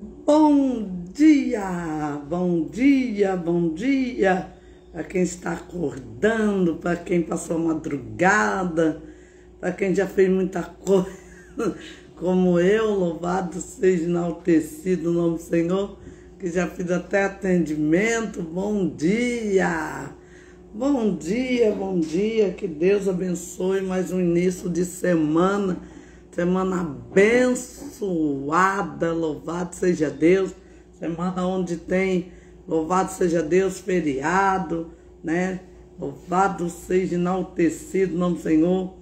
Bom dia, bom dia, bom dia para quem está acordando, para quem passou a madrugada, para quem já fez muita coisa, como eu, louvado seja enaltecido o nome do Senhor, que já fiz até atendimento. Bom dia, bom dia, bom dia, que Deus abençoe mais um início de semana abençoada, louvado seja Deus, semana onde tem, louvado seja Deus, feriado, né? Louvado seja enaltecido o nome do Senhor.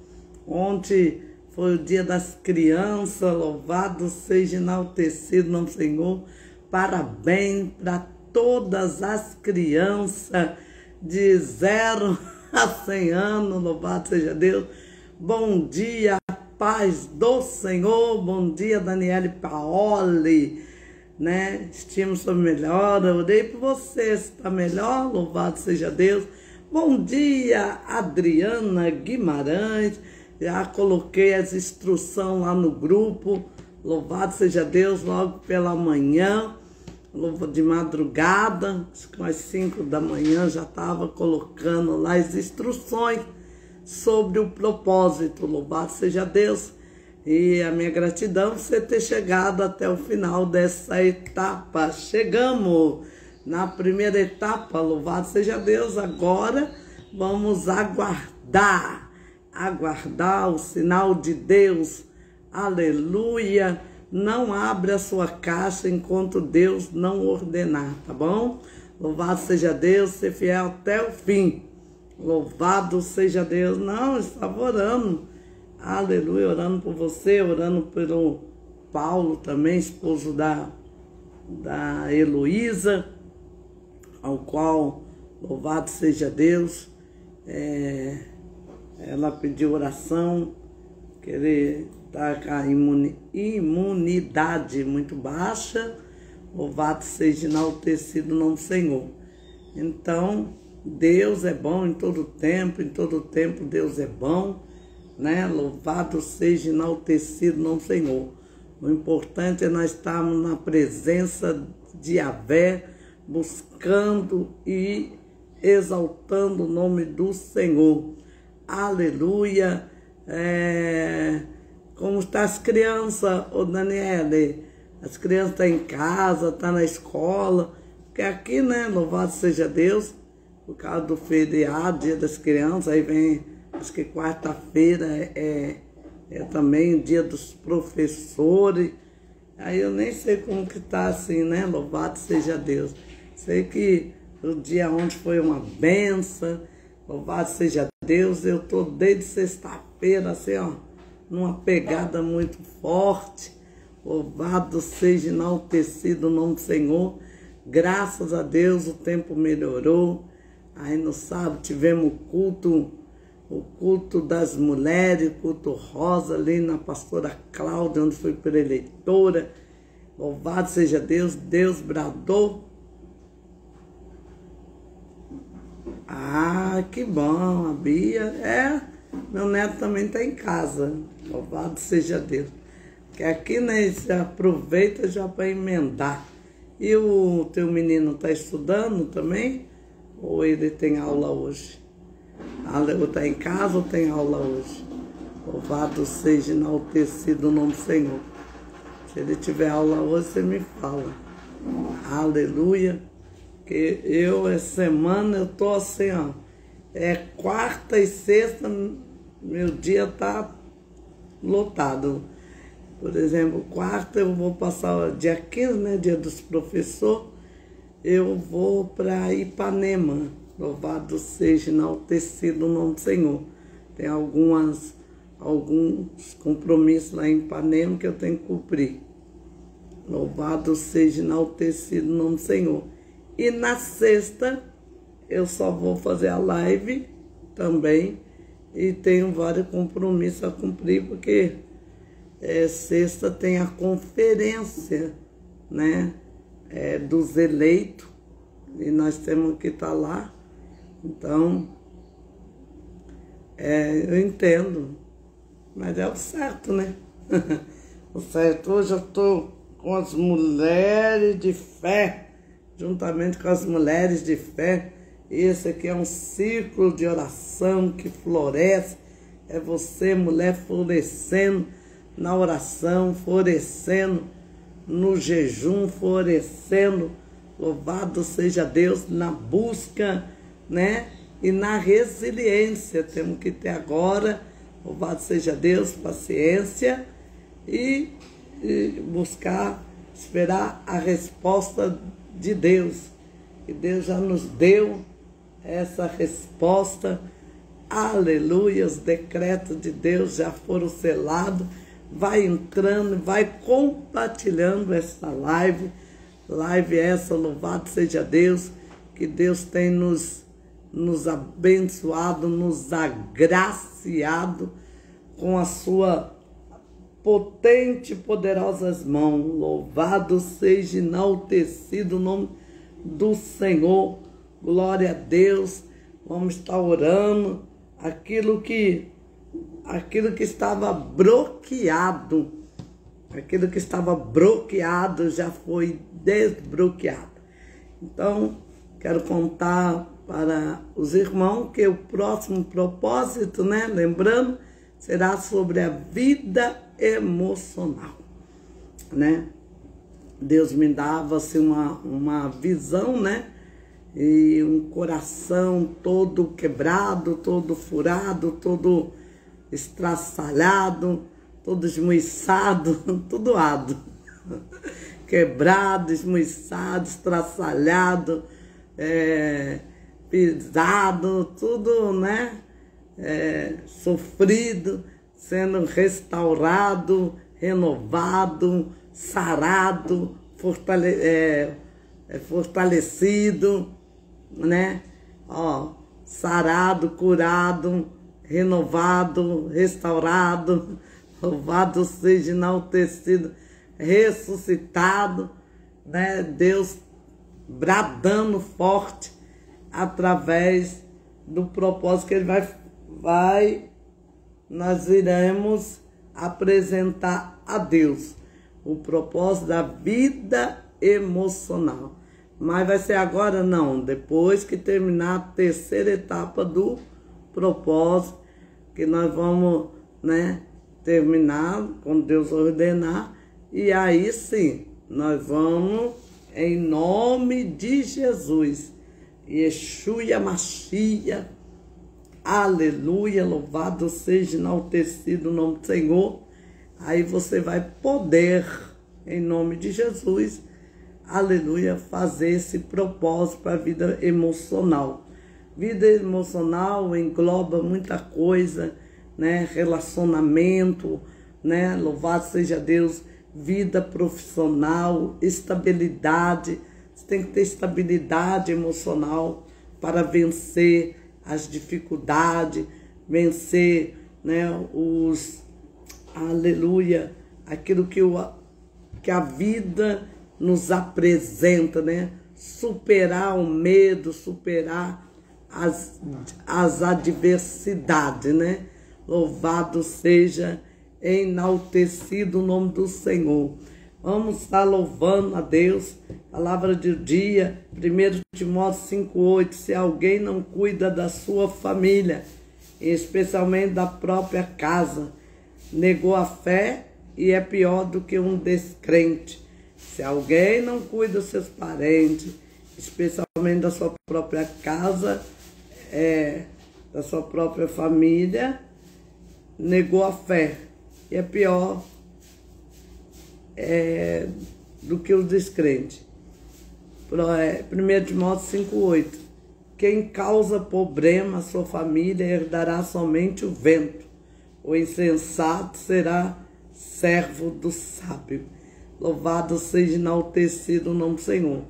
Ontem foi o dia das crianças, louvado seja enaltecido o nome do Senhor. Parabéns para todas as crianças de 0 a 100 anos, louvado seja Deus. Bom dia, paz do Senhor, bom dia, Daniele Paoli, né? Estima sobre melhora, orei por você, está melhor, louvado seja Deus. Bom dia, Adriana Guimarães, já coloquei as instruções lá no grupo, louvado seja Deus, logo pela manhã, de madrugada, às 5 da manhã já estava colocando lá as instruções sobre o propósito, louvado seja Deus, e a minha gratidão por você ter chegado até o final dessa etapa. Chegamos na primeira etapa, louvado seja Deus. Agora vamos aguardar o sinal de Deus, aleluia. Não abre a sua caixa enquanto Deus não ordenar, tá bom? Louvado seja Deus, ser fiel até o fim. Louvado seja Deus. Não, estava orando. Aleluia, orando por você, orando pelo Paulo também, esposo da Heloísa, ao qual, louvado seja Deus, ela pediu oração, que ele está com a imunidade muito baixa, louvado seja enaltecido o nome do Senhor. Então, Deus é bom em todo tempo Deus é bom, né? Louvado seja enaltecido o nome do Senhor. O importante é nós estarmos na presença de Yahvé, buscando e exaltando o nome do Senhor. Aleluia. Como estão as crianças, ô Daniele? As crianças estão em casa, estão na escola, porque aqui, né, louvado seja Deus, por causa do feriado, dia das crianças, aí vem, acho que quarta-feira é também o dia dos professores, aí eu nem sei como que tá assim, né, louvado seja Deus. Sei que o dia ontem foi uma benção, louvado seja Deus, eu tô desde sexta-feira, assim, ó, numa pegada muito forte, louvado seja enaltecido o nome do Senhor. Graças a Deus o tempo melhorou. Aí no sábado tivemos o culto das mulheres, o culto rosa ali na pastora Cláudia, onde foi preletora. Louvado seja Deus, Deus bradou. Ah, que bom, a Bia. Meu neto também está em casa. Louvado seja Deus. Que aqui, né, você aproveita já para emendar. E o teu menino está estudando também? Ou ele tem aula hoje? Ou está em casa ou tem aula hoje? Louvado seja enaltecido o nome do Senhor. Se ele tiver aula hoje, você me fala. Aleluia. Que essa semana, eu tô assim, ó. Quarta e sexta, meu dia tá lotado. Por exemplo, quarta eu vou passar, dia 15, né, dia dos professores, eu vou para Ipanema, louvado seja enaltecido o nome do Senhor. Tem alguns compromissos lá em Ipanema que eu tenho que cumprir. Louvado seja enaltecido o nome do Senhor. E na sexta, eu só vou fazer a live também, e tenho vários compromissos a cumprir, porque sexta tem a conferência, né, dos eleitos, e nós temos que estar lá. Então, eu entendo, mas é o certo, né? O certo, hoje eu estou com as mulheres de fé, juntamente com as mulheres de fé. Esse aqui é um círculo de oração que floresce. É você, mulher, florescendo na oração, florescendo no jejum, florescendo. Louvado seja Deus na busca, né? E na resiliência. Temos que ter agora, louvado seja Deus, paciência e buscar, esperar a resposta de Deus. E Deus já nos deu essa resposta. Aleluia, os decretos de Deus já foram selados. Vai entrando, vai compartilhando essa live. Live essa, louvado seja Deus, que Deus tem nos abençoado, nos agraciado com a sua potente e poderosas mãos. Louvado seja, enaltecido o nome do Senhor. Glória a Deus. Vamos estar orando aquilo que estava bloqueado. Aquilo que estava bloqueado já foi desbloqueado. Então, quero contar para os irmãos que o próximo propósito, né? Lembrando, será sobre a vida emocional, né? Deus me dava assim uma visão, né? E um coração todo quebrado, todo furado, todo estraçalhado, todo esmuiçado, tudo ado. Quebrado, esmuiçado, estraçalhado, pisado, tudo, né? Sofrido, sendo restaurado, renovado, sarado, fortalecido, né? Ó, sarado, curado, renovado, restaurado, louvado seja, enaltecido, ressuscitado, né? Deus bradando forte através do propósito que Ele nós iremos apresentar a Deus, o propósito da vida emocional. Mas vai ser agora? Não, depois que terminar a terceira etapa do propósito, que nós vamos, né, terminar, quando Deus ordenar, e aí sim, nós vamos, em nome de Jesus, Yeshua Mashiach, aleluia, louvado seja, enaltecido o nome do Senhor. Aí você vai poder, em nome de Jesus, aleluia, fazer esse propósito para a vida emocional. Vida emocional engloba muita coisa, né? Relacionamento, né? Louvado seja Deus, vida profissional, estabilidade. Você tem que ter estabilidade emocional para vencer as dificuldades, vencer, né, aleluia, aquilo que a vida nos apresenta, né? Superar o medo, superar as adversidades, né? Louvado seja, enaltecido o nome do Senhor. Vamos estar louvando a Deus. Palavra do dia, 1 Timóteo 5,8. Se alguém não cuida da sua família, especialmente da própria casa, negou a fé e é pior do que um descrente. Se alguém não cuida dos seus parentes, especialmente da sua própria casa, da sua própria família, negou a fé. E é pior do que o descrente. 1 Timóteo 5,8. Quem causa problema à sua família herdará somente o vento. O insensato será servo do sábio. Louvado seja, enaltecido o nome do Senhor.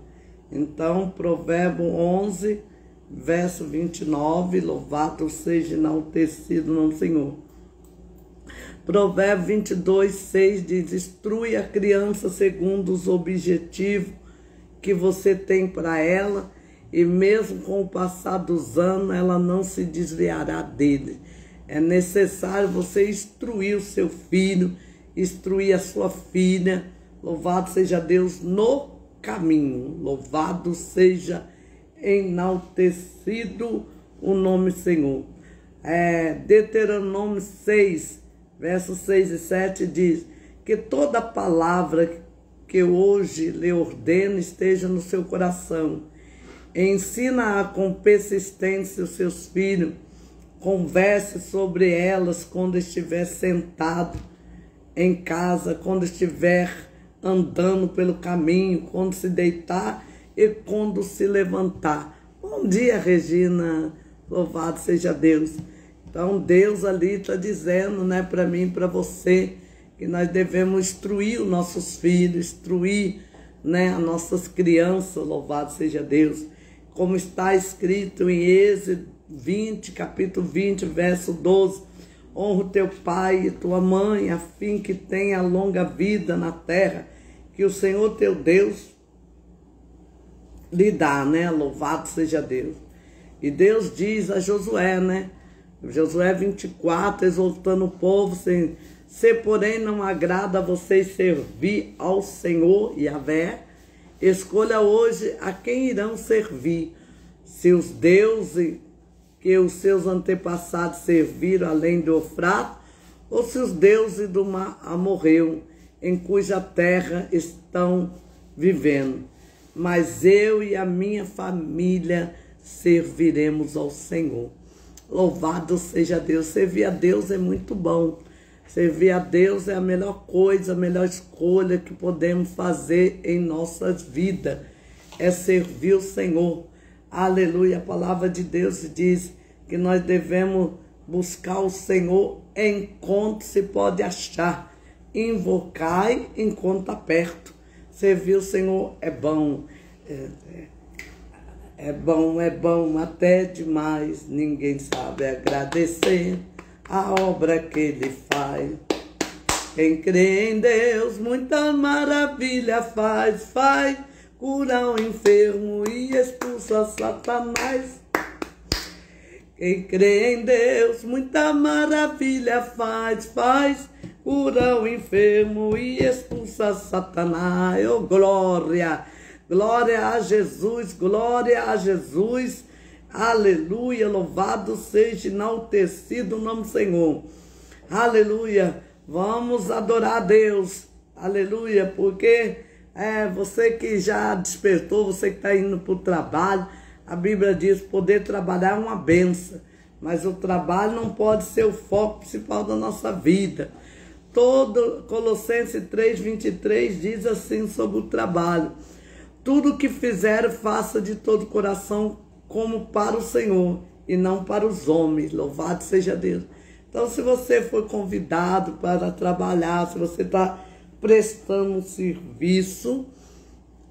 Então, Provérbio 11, verso 29, louvado seja, enaltecido o nome do Senhor. Provérbio 22, 6 diz, instrui a criança segundo os objetivos que você tem para ela, e mesmo com o passar dos anos, ela não se desviará dele. É necessário você instruir o seu filho, instruir a sua filha, Louvado seja Deus no caminho. Louvado seja enaltecido o nome Senhor. Deuteronômio 6, versos 6 e 7 diz que toda palavra que hoje lhe ordeno esteja no seu coração. Ensina-a com persistência os seus filhos. Converse sobre elas quando estiver sentado em casa, quando estiver andando pelo caminho, quando se deitar e quando se levantar. Bom dia, Regina. Louvado seja Deus. Então, Deus ali está dizendo, né, para mim e para você, que nós devemos instruir os nossos filhos, instruir, né, as nossas crianças. Louvado seja Deus. Como está escrito em Êxodo 20, capítulo 20, verso 12. Honra o teu pai e tua mãe, a fim que tenha longa vida na terra, que o Senhor teu Deus lhe dá, né? Louvado seja Deus. E Deus diz a Josué, né? Josué 24, exortando o povo, se porém não agrada a vocês servir ao Senhor Yahvé, escolha hoje a quem irão servir, se os deuses que os seus antepassados serviram além do Eufrates, ou se os deuses do Amorreu, em cuja terra estão vivendo. Mas eu e a minha família serviremos ao Senhor. Louvado seja Deus. Servir a Deus é muito bom. Servir a Deus é a melhor coisa, a melhor escolha que podemos fazer em nossas vidas. É servir o Senhor. Aleluia. A palavra de Deus diz que nós devemos buscar o Senhor enquanto se pode achar. Invocai enquanto está perto. Servir o Senhor é bom. É bom até demais. Ninguém sabe agradecer a obra que Ele faz. Quem crê em Deus, muita maravilha faz. Cura o enfermo e expulsa Satanás. Quem crê em Deus, muita maravilha faz. Cura o enfermo e expulsa Satanás. Oh, glória! Glória a Jesus, glória a Jesus. Aleluia, louvado seja enaltecido o nome do Senhor. Aleluia, vamos adorar a Deus. Aleluia, porque você que já despertou, você que está indo para o trabalho, a Bíblia diz, poder trabalhar é uma benção, mas o trabalho não pode ser o foco principal da nossa vida. Colossenses 3:23 diz assim sobre o trabalho: tudo o que fizer, faça de todo o coração, como para o Senhor e não para os homens. Louvado seja Deus. Então, se você for convidado para trabalhar, se você está prestando um serviço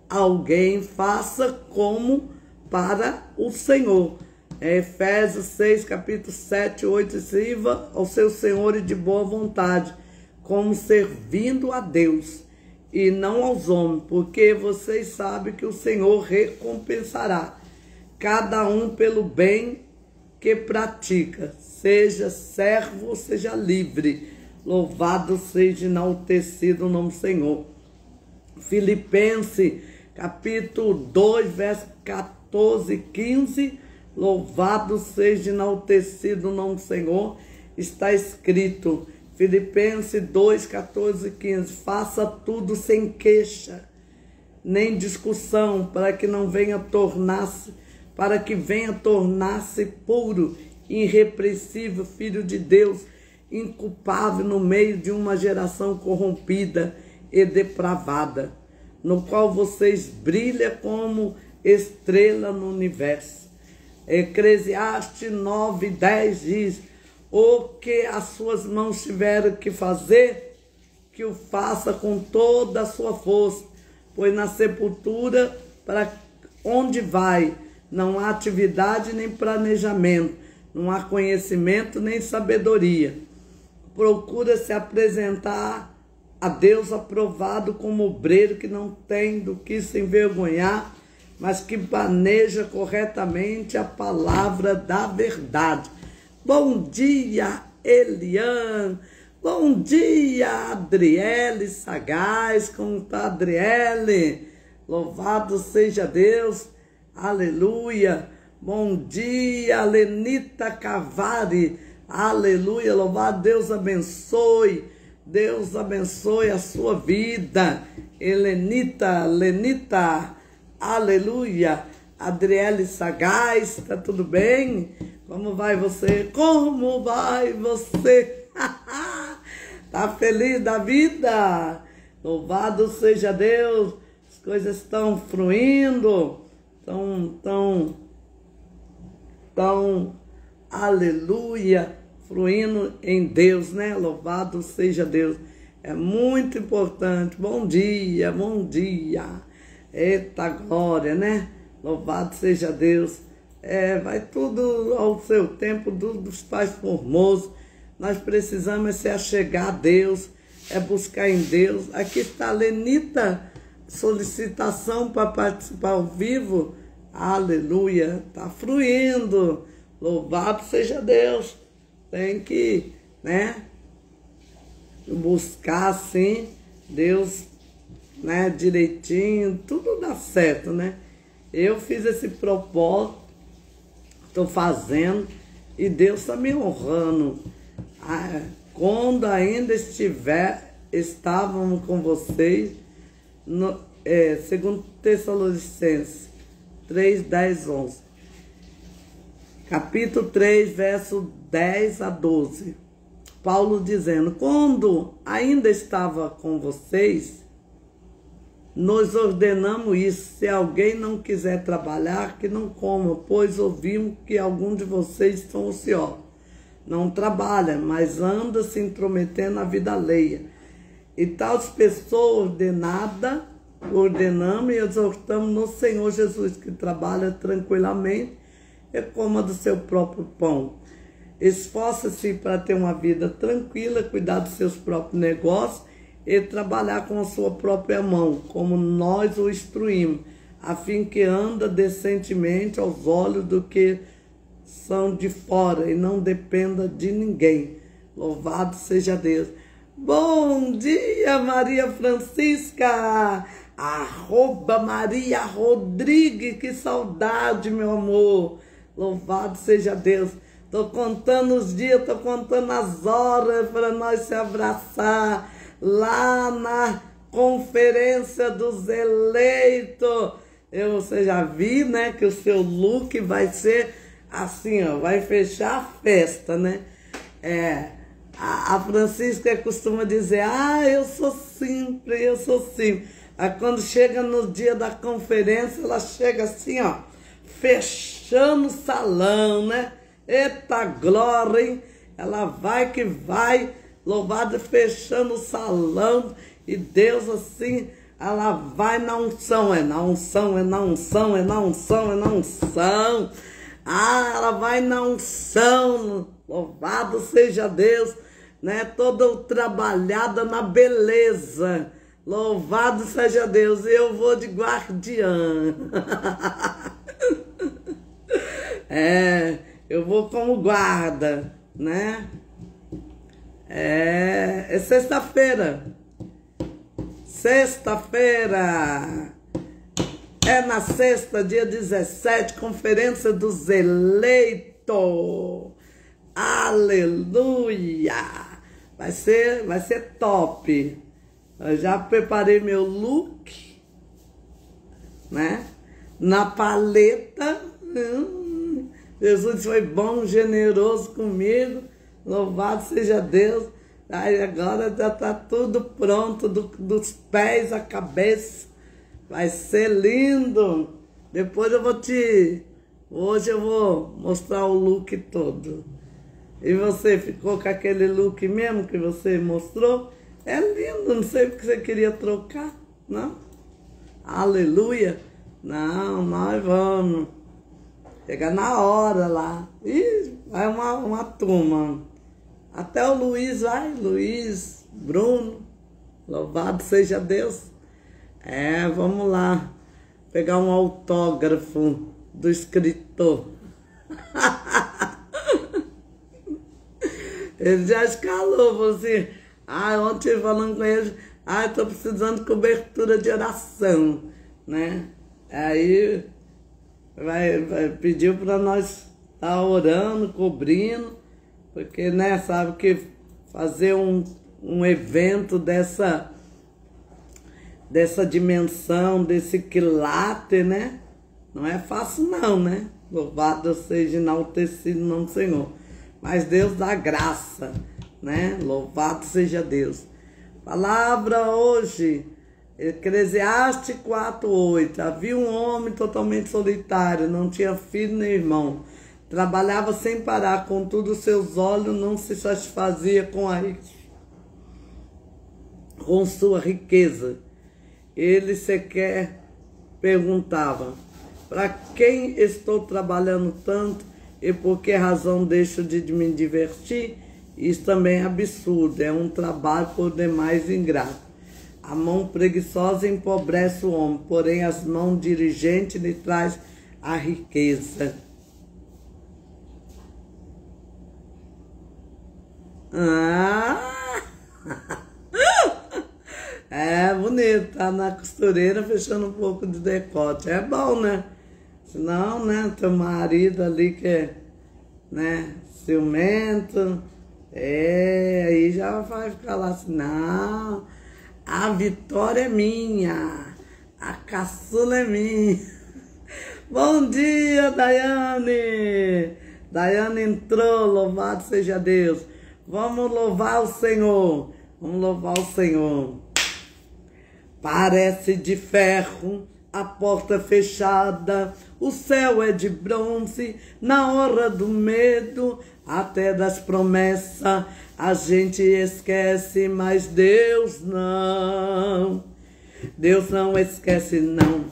a alguém, faça como para o Senhor. Efésios 6, capítulo 7, 8, sirva ao seu Senhor e de boa vontade, como servindo a Deus e não aos homens, porque vocês sabem que o Senhor recompensará cada um pelo bem que pratica, seja servo ou seja livre. Louvado seja enaltecido o nome do Senhor. Filipenses capítulo 2, verso 14 e 15. Louvado seja enaltecido o nome do Senhor. Está escrito, Filipenses 2, 14 e 15. Faça tudo sem queixa, nem discussão, para que venha tornar-se puro, irrepreensível, filho de Deus, inculpável no meio de uma geração corrompida e depravada, no qual vocês brilham como estrela no universo. Eclesiastes 9:10 diz: o que as suas mãos tiveram que fazer, que o faça com toda a sua força, pois na sepultura, para onde vai, não há atividade nem planejamento, não há conhecimento nem sabedoria. Procura se apresentar a Deus aprovado como obreiro que não tem do que se envergonhar, mas que planeja corretamente a palavra da verdade. Bom dia, Eliane. Bom dia, Adriele Sagaz. Como está, Adriele? Louvado seja Deus. Aleluia. Bom dia, Lenita Cavari. Aleluia. Louvado Deus abençoe. Deus abençoe a sua vida. Lenita. Aleluia. Adriele Sagaz, tá tudo bem? Como vai você? Como vai você? Tá feliz da vida? Louvado seja Deus. As coisas estão fluindo. Aleluia, fluindo em Deus, né? Louvado seja Deus. É muito importante. Bom dia, bom dia. Eita glória, né? Louvado seja Deus. Vai tudo ao seu tempo, dos pais formosos. Nós precisamos se achegar a Deus, buscar em Deus. Aqui está a Lenita, solicitação para participar ao vivo. Aleluia, está fluindo. Louvado seja Deus. Tem que, né, buscar assim, Deus, né, direitinho, tudo dá certo, né? Eu fiz esse propósito, estou fazendo, e Deus está me honrando. Quando ainda estávamos com vocês, segundo Tessalonicenses 3, 10, 11. Capítulo 3, verso 10 a 12. Paulo dizendo: quando ainda estava com vocês, nós ordenamos isso: se alguém não quiser trabalhar, que não coma, pois ouvimos que alguns de vocês estão ociosos. Não trabalha, mas anda se intrometendo na vida alheia. E tais pessoas ordenamos e exortamos no Senhor Jesus, que trabalha tranquilamente e coma do seu próprio pão. Esforça-se para ter uma vida tranquila, cuidar dos seus próprios negócios e trabalhar com a sua própria mão, como nós o instruímos, a fim que anda decentemente aos olhos do que são de fora e não dependa de ninguém. Louvado seja Deus. Bom dia, Maria Francisca, @Maria Rodrigues, que saudade, meu amor. Louvado seja Deus. Estou contando os dias, estou contando as horas para nós se abraçar lá na conferência dos eleitos. Você já viu, né, que o seu look vai ser assim, ó, vai fechar a festa, né? A Francisca costuma dizer: eu sou simples. Aí quando chega no dia da conferência, ela chega assim, ó, fechando o salão, né? Eita glória, hein? Ela vai que vai, louvada, fechando o salão. E Deus assim, ela vai na unção, na unção. Ela vai na unção, louvado seja Deus, né? Toda trabalhada na beleza, louvado seja Deus. E eu vou de guardiã. Eu vou como guarda, né? É sexta-feira. Na sexta, dia 17, conferência dos eleitos. Aleluia! Vai ser top. Eu já preparei meu look, né? Na paleta. Jesus foi bom, generoso comigo. Louvado seja Deus. Aí agora já está tudo pronto, dos pés à cabeça. Vai ser lindo. Depois hoje eu vou mostrar o look todo. E você ficou com aquele look mesmo que você mostrou? É lindo, não sei porque você queria trocar, não? Aleluia. Não, nós vamos. Chega na hora lá. Ih, vai uma turma. Até o Luiz vai, Luiz, Bruno. Louvado seja Deus. Vamos lá. Pegar um autógrafo do escritor. Ele já escalou, falou assim, ontem falando com ele, eu tô precisando de cobertura de oração, né? Aí pediu para nós estar orando, cobrindo, porque, né, sabe que fazer um evento dessa dimensão, desse quilate, né? Não é fácil não, né? Louvado seja enaltecido o nome do Senhor. Mas Deus dá graça, né? Louvado seja Deus. Palavra hoje, Eclesiastes 4:8. Havia um homem totalmente solitário, não tinha filho nem irmão. Trabalhava sem parar, contudo seus olhos não se satisfazia com sua riqueza. Ele sequer perguntava, para quem estou trabalhando tanto e por que razão deixo de me divertir? Isso também é absurdo, é um trabalho por demais ingrato. A mão preguiçosa empobrece o homem, porém as mãos diligentes lhe traz a riqueza. É bonito, tá na costureira fechando um pouco de decote. É bom, né? Senão, né, teu marido ali que é, né, ciumento, aí já vai ficar lá assim, não, a vitória é minha, a caçula é minha. Bom dia, Daiane! Daiane entrou, louvado seja Deus. Vamos louvar o Senhor, vamos louvar o Senhor. Parece de ferro a porta fechada, o céu é de bronze, na hora do medo, até das promessas, a gente esquece, mas Deus não. Deus não esquece não,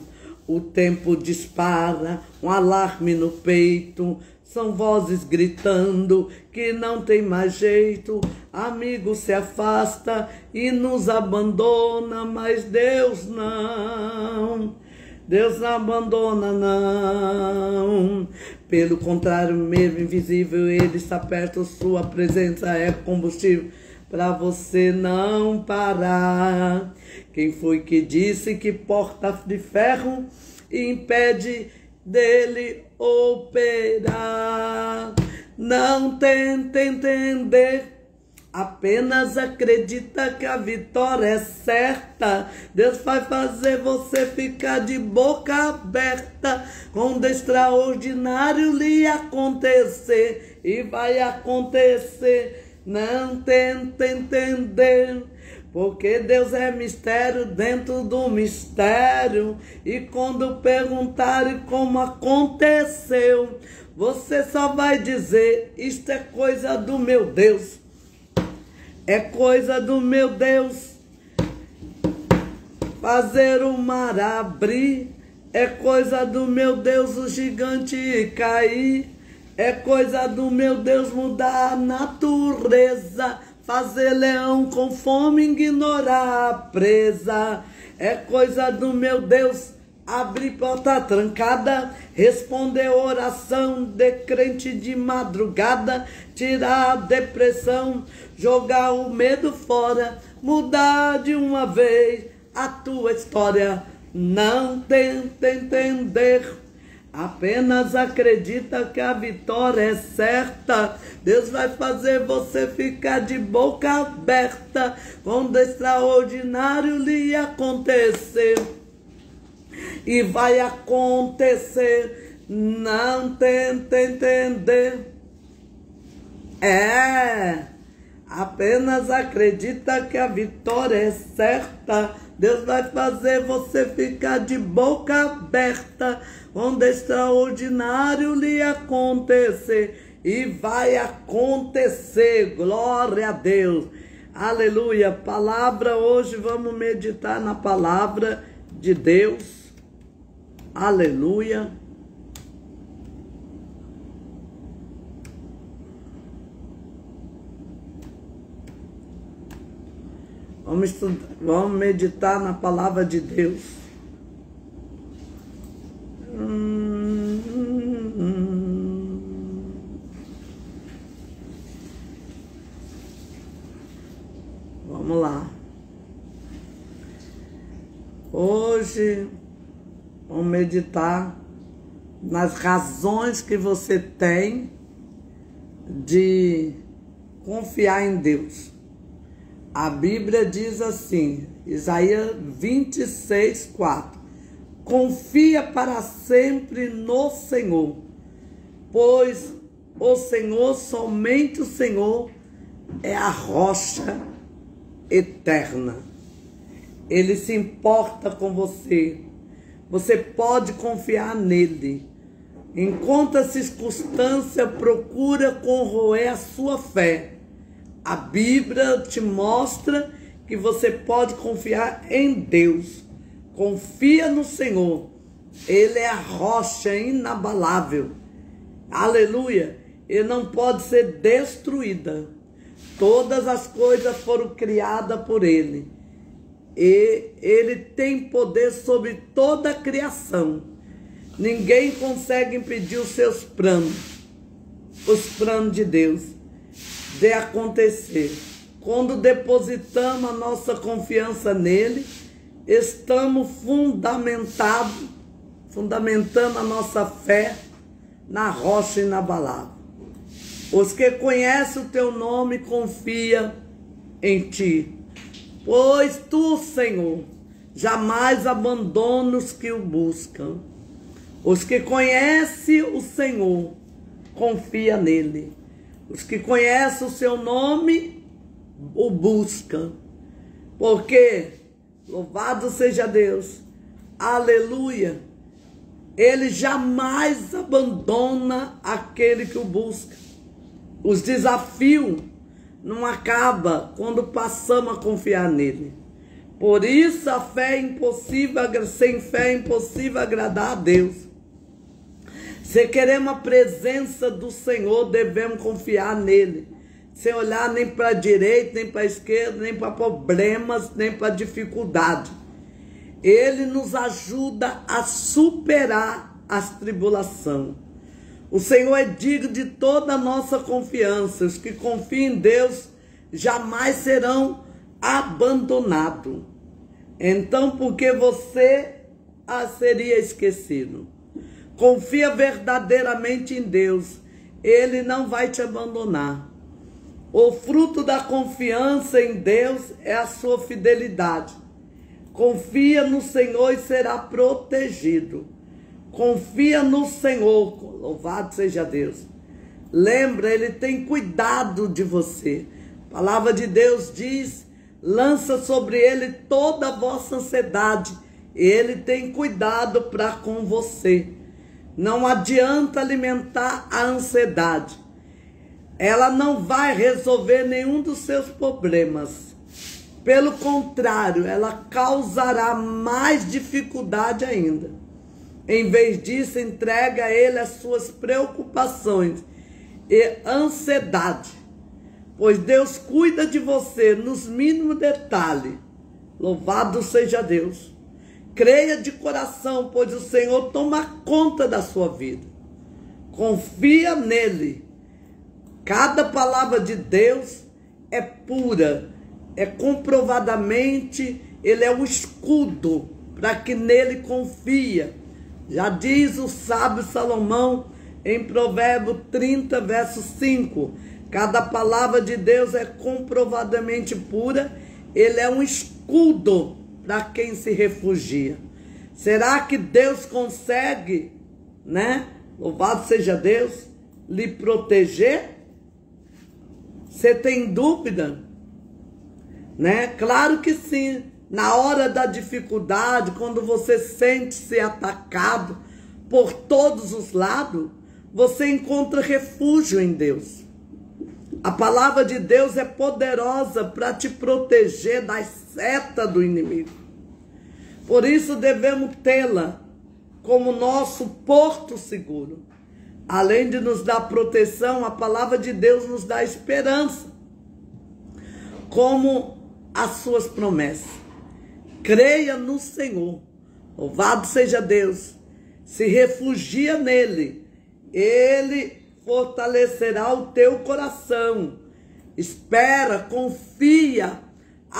o tempo dispara, um alarme no peito, são vozes gritando que não tem mais jeito, amigo se afasta e nos abandona, mas Deus não. Deus não abandona, não. Pelo contrário, mesmo invisível, Ele está perto, sua presença é combustível para você não parar. Quem foi que disse que porta de ferro impede dele operar? Não tenta entender, apenas acredita que a vitória é certa. Deus vai fazer você ficar de boca aberta quando extraordinário lhe acontecer. E vai acontecer, não tenta entender, porque Deus é mistério dentro do mistério. E quando perguntarem como aconteceu, você só vai dizer, isto é coisa do meu Deus. É coisa do meu Deus. Fazer o mar abrir, é coisa do meu Deus o gigante cair. É coisa do meu Deus mudar a natureza, fazer leão com fome ignorar a presa. É coisa do meu Deus abrir porta trancada, responder oração de crente de madrugada, tirar a depressão, jogar o medo fora, mudar de uma vez a tua história. Não tenta entender, apenas acredita que a vitória é certa. Deus vai fazer você ficar de boca aberta quando extraordinário lhe acontecer. E vai acontecer, não tenta entender. Apenas acredita que a vitória é certa. Deus vai fazer você ficar de boca aberta quando extraordinário lhe acontecer. E vai acontecer, glória a Deus. Aleluia. Palavra hoje, vamos meditar na palavra de Deus. Aleluia. Vamos meditar na palavra de Deus. hoje vamos meditar nas razões que você tem de confiar em Deus. A Bíblia diz assim, Isaías 26:4: confia para sempre no Senhor, pois o Senhor, somente o Senhor, é a rocha eterna. Ele se importa com você. Você pode confiar nele. Enquanto a circunstância procura corroer a sua fé, a Bíblia te mostra que você pode confiar em Deus. Confia no Senhor. Ele é a rocha inabalável. Aleluia. Ele não pode ser destruída. Todas as coisas foram criadas por ele. E ele tem poder sobre toda a criação. Ninguém consegue impedir os seus planos, os planos de Deus, de acontecer. Quando depositamos a nossa confiança nele, estamos fundamentando a nossa fé na rocha inabalável. Os que conhecem o teu nome confiam em ti. Pois tu, Senhor, jamais abandona os que o buscam. Os que conhecem o Senhor, confia nele. Os que conhecem o seu nome, o buscam. Porque, louvado seja Deus, aleluia, ele jamais abandona aquele que o busca. Os desafios não acabam quando passamos a confiar nele. Por isso a fé é impossível, sem fé é impossível agradar a Deus. Se queremos a presença do Senhor, devemos confiar nele. Sem olhar nem para a direita, nem para a esquerda, nem para problemas, nem para dificuldade. Ele nos ajuda a superar as tribulações. O Senhor é digno de toda a nossa confiança. Os que confiam em Deus jamais serão abandonados. Então, por que você seria esquecido? Confia verdadeiramente em Deus. Ele não vai te abandonar. O fruto da confiança em Deus é a sua fidelidade. Confia no Senhor e será protegido. Confia no Senhor, louvado seja Deus. Lembra, ele tem cuidado de você. A palavra de Deus diz, lança sobre ele toda a vossa ansiedade. Ele tem cuidado para com você. Não adianta alimentar a ansiedade. Ela não vai resolver nenhum dos seus problemas. Pelo contrário, ela causará mais dificuldade ainda. Em vez disso, entrega a ele as suas preocupações e ansiedade. Pois Deus cuida de você nos mínimos detalhes. Louvado seja Deus. Creia de coração, pois o Senhor toma conta da sua vida. Confia nele. Cada palavra de Deus é pura, é comprovadamente, ele é um escudo para que nele confia. Já diz o sábio Salomão em Provérbio 30, verso 5. Cada palavra de Deus é comprovadamente pura, ele é um escudo para quem se refugia. Será que Deus consegue, né? Louvado seja Deus, lhe proteger? Você tem dúvida? Né? Claro que sim. Na hora da dificuldade, quando você sente-se atacado por todos os lados, você encontra refúgio em Deus. A palavra de Deus é poderosa para te proteger das setas do inimigo. Por isso devemos tê-la como nosso porto seguro. Além de nos dar proteção, a palavra de Deus nos dá esperança, como as suas promessas. Creia no Senhor, louvado seja Deus, se refugia nele, ele fortalecerá o teu coração. Espera, confia,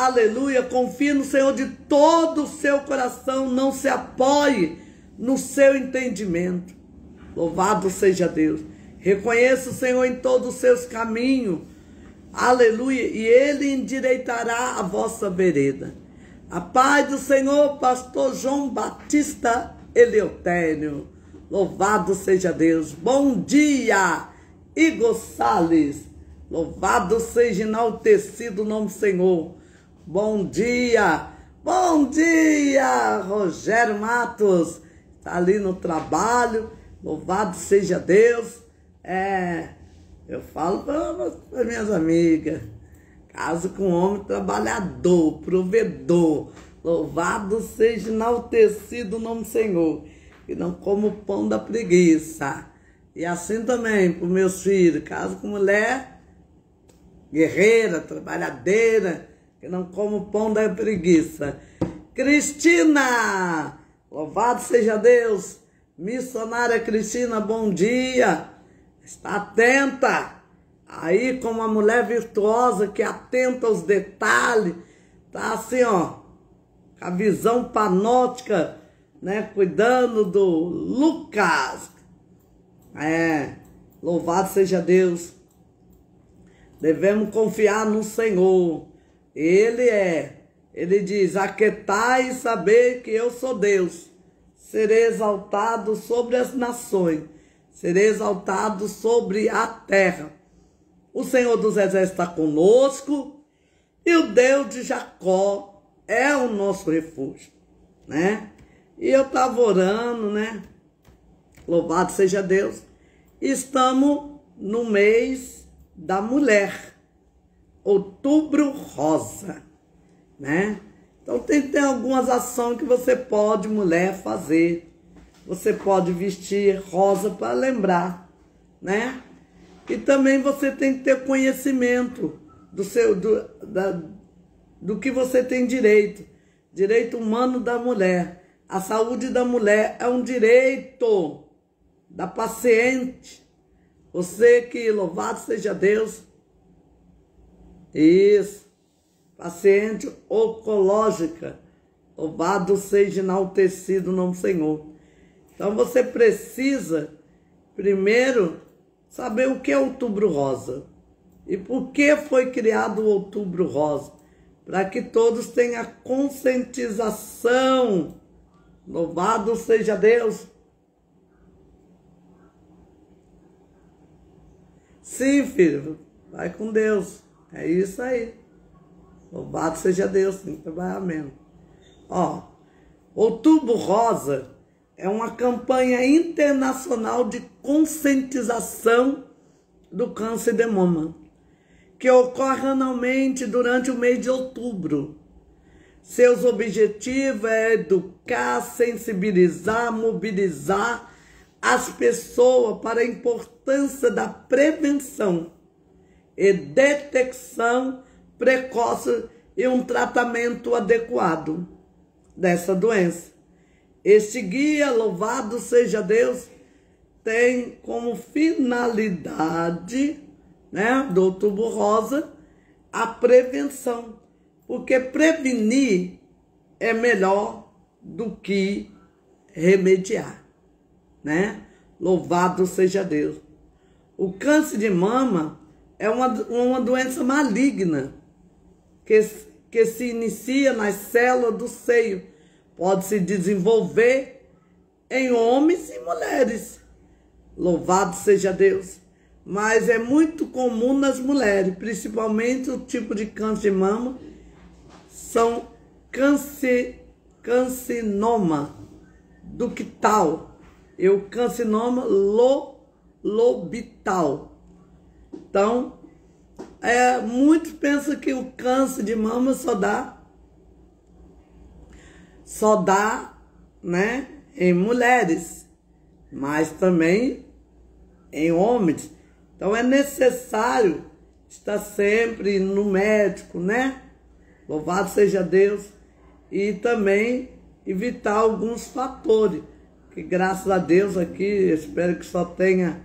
aleluia, confie no Senhor de todo o seu coração, não se apoie no seu entendimento. Louvado seja Deus. Reconheça o Senhor em todos os seus caminhos, aleluia, e Ele endireitará a vossa vereda. A paz do Senhor, pastor João Batista Eleutério. Louvado seja Deus. Bom dia, Igor Salles. Louvado seja enaltecido o nome do Senhor. Bom dia, Rogério Matos. Está ali no trabalho. Louvado seja Deus. Eu falo para minhas amigas. Caso com um homem trabalhador, provedor. Louvado seja enaltecido o nome do Senhor. E não como o pão da preguiça. E assim também para os meus filhos. Caso com mulher guerreira, trabalhadeira, que não como o pão da preguiça. Cristina, louvado seja Deus. Missionária Cristina, bom dia. Está atenta. Aí, como uma mulher virtuosa que atenta aos detalhes, tá assim, ó, com a visão panóptica, né, cuidando do Lucas. Louvado seja Deus. Devemos confiar no Senhor. Ele diz, aquietai e saber que eu sou Deus. Serei exaltado sobre as nações, serei exaltado sobre a terra. O Senhor dos Exércitos está conosco e o Deus de Jacó é o nosso refúgio, né? E eu estava orando, né? Louvado seja Deus. Estamos no mês da mulher, Outubro Rosa, né? Então tem algumas ações que você pode, mulher, fazer. Você pode vestir rosa para lembrar, né? E também você tem que ter conhecimento do que você tem direito. Direito humano da mulher. A saúde da mulher é um direito da paciente. Você que, louvado seja Deus. Isso. Paciente oncológica. Louvado seja enaltecido o nome do Senhor. Então você precisa, primeiro, saber o que é Outubro Rosa. E por que foi criado o Outubro Rosa? Para que todos tenham conscientização. Louvado seja Deus. Sim, filho, vai com Deus. É isso aí. Louvado seja Deus, tem que trabalhar mesmo. Ó, Outubro Rosa é uma campanha internacional de conscientização do câncer de mama, que ocorre anualmente durante o mês de outubro. Seus objetivos é educar, sensibilizar, mobilizar as pessoas para a importância da prevenção e detecção precoce e um tratamento adequado dessa doença. Este guia, louvado seja Deus, tem como finalidade, né, do Outubro Rosa, a prevenção. Porque prevenir é melhor do que remediar, né? Louvado seja Deus. O câncer de mama é uma doença maligna que se inicia nas células do seio. Pode se desenvolver em homens e mulheres. Louvado seja Deus. Mas é muito comum nas mulheres, principalmente o tipo de câncer de mama, são carcinoma ductal e o carcinoma lobital. Então, muitos pensam que o câncer de mama só dá, né, em mulheres, mas também em homens. Então é necessário estar sempre no médico, né? Louvado seja Deus. E também evitar alguns fatores, que graças a Deus aqui, espero que só tenha,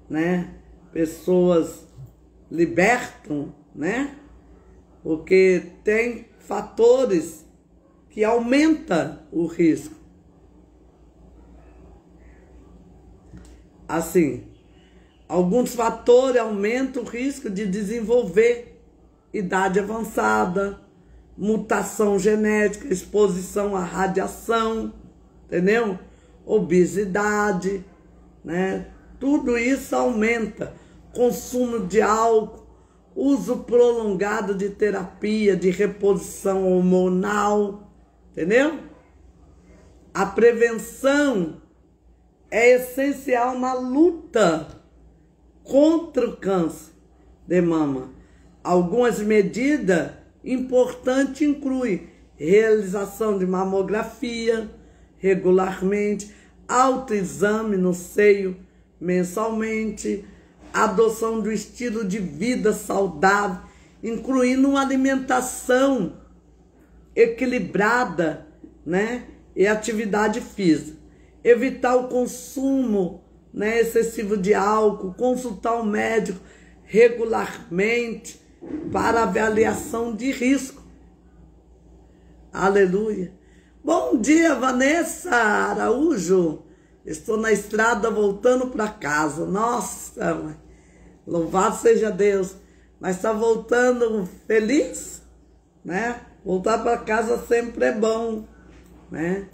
né, pessoas libertam, né? Porque tem fatores que aumentam o risco. Assim, alguns fatores aumentam o risco de desenvolver idade avançada, mutação genética, exposição à radiação, entendeu? Obesidade, né? Tudo isso aumenta. Consumo de álcool, uso prolongado de terapia de reposição hormonal, entendeu? A prevenção é essencial na luta contra o câncer de mama. Algumas medidas importantes incluem realização de mamografia regularmente, autoexame no seio mensalmente, adoção do estilo de vida saudável, incluindo uma alimentação equilibrada, né, e atividade física. Evitar o consumo, né, excessivo de álcool, consultar o médico regularmente para avaliação de risco. Aleluia. Bom dia, Vanessa Araújo. Estou na estrada voltando para casa. Nossa, mãe. Louvado seja Deus. Mas está voltando feliz, né? Voltar para casa sempre é bom, né?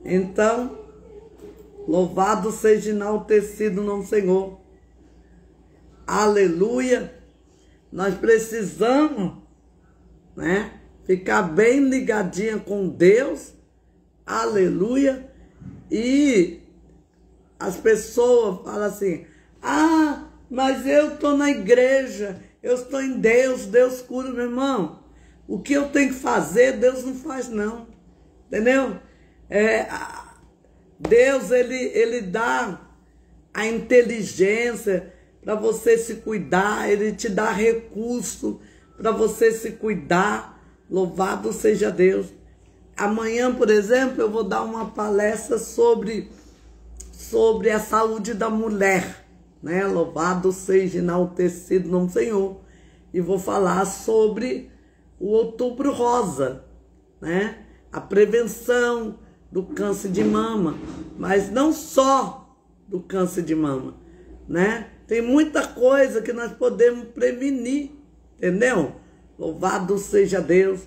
Então, louvado seja enaltecido o nome do Senhor. Aleluia. Nós precisamos, né, ficar bem ligadinha com Deus. Aleluia. E as pessoas falam assim: ah, mas eu estou na igreja, eu estou em Deus, Deus cura. Meu irmão, o que eu tenho que fazer, Deus não faz não, entendeu? Deus, ele dá a inteligência para você se cuidar, ele te dá recurso para você se cuidar. Louvado seja Deus. Amanhã, por exemplo, eu vou dar uma palestra sobre a saúde da mulher, né? Louvado seja enaltecido o nome do Senhor. E vou falar sobre o Outubro Rosa, né? A prevenção do câncer de mama, mas não só do câncer de mama, né? Tem muita coisa que nós podemos prevenir, entendeu? Louvado seja Deus.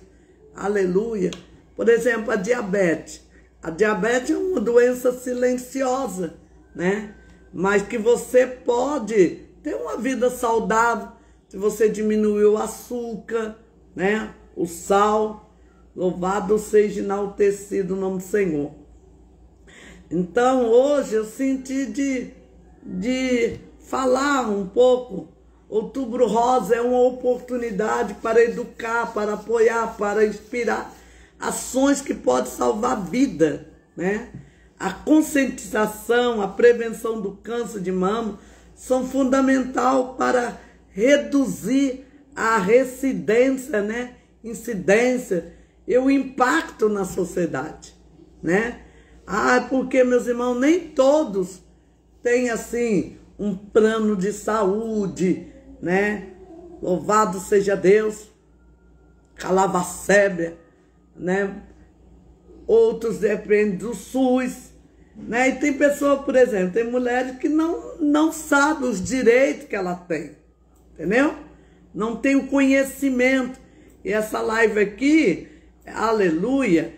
Aleluia. Por exemplo, a diabetes. A diabetes é uma doença silenciosa, né? Mas que você pode ter uma vida saudável se você diminuir o açúcar, né? O sal. Louvado seja enaltecido o nome do Senhor. Então, hoje eu senti de falar um pouco. Outubro Rosa é uma oportunidade para educar, para apoiar, para inspirar ações que podem salvar a vida, né? A conscientização, a prevenção do câncer de mama são fundamentais para reduzir a recidência, né? Incidência e o impacto na sociedade, né? Ah, porque, meus irmãos, nem todos têm, assim, um plano de saúde, né? Louvado seja Deus. Calabacébia, né? Outros dependem do SUS, né? E tem pessoas, por exemplo, tem mulheres que não sabem os direitos que ela tem, entendeu? Não tem o conhecimento. E essa live aqui, aleluia,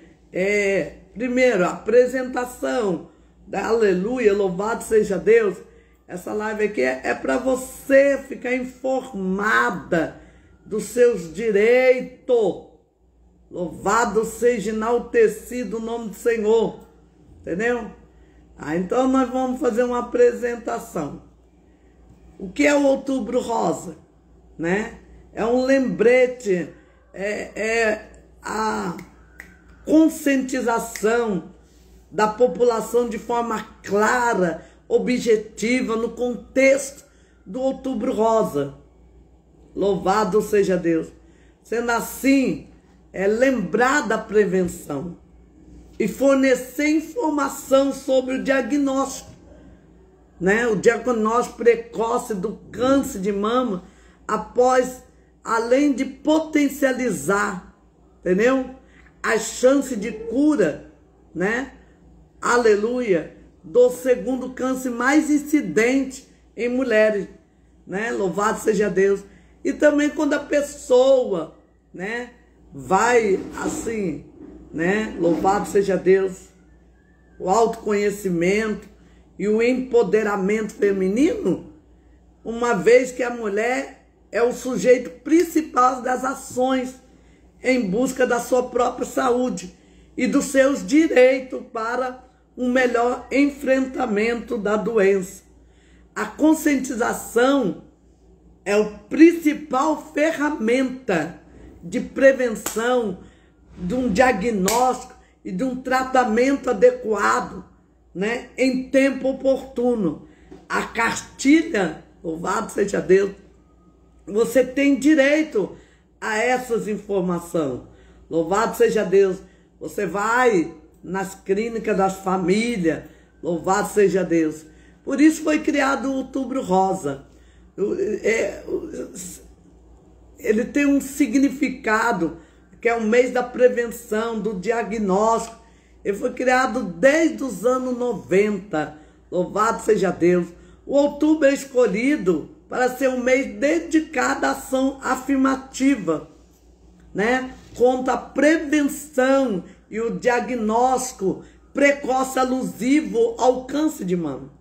primeiro, a apresentação da aleluia, louvado seja Deus. Essa live aqui é para você ficar informada dos seus direitos. Louvado seja enaltecido o nome do Senhor. Entendeu? Então nós vamos fazer uma apresentação. O que é o Outubro Rosa? Né? É um lembrete, a conscientização da população de forma clara, objetiva, no contexto do Outubro Rosa. Louvado seja Deus. Sendo assim, lembrar da prevenção e fornecer informação sobre o diagnóstico, né? O diagnóstico precoce do câncer de mama, além de potencializar, entendeu? A chance de cura, né? Aleluia, do segundo câncer mais incidente em mulheres, né? Louvado seja Deus. E também quando a pessoa, né, vai assim, né? Louvado seja Deus. O autoconhecimento e o empoderamento feminino, uma vez que a mulher é o sujeito principal das ações em busca da sua própria saúde e dos seus direitos para um melhor enfrentamento da doença. A conscientização é a principal ferramenta de prevenção, de um diagnóstico e de um tratamento adequado, né, em tempo oportuno. A cartilha, louvado seja Deus, você tem direito a essas informações. Louvado seja Deus. Você vai nas clínicas das famílias, louvado seja Deus. Por isso foi criado o Outubro Rosa. Ele tem um significado, que é o mês da prevenção, do diagnóstico. Ele foi criado desde os anos 90, louvado seja Deus. O outubro é escolhido para ser um mês dedicado à ação afirmativa, né? Contra a prevenção e o diagnóstico precoce alusivo ao câncer de mama.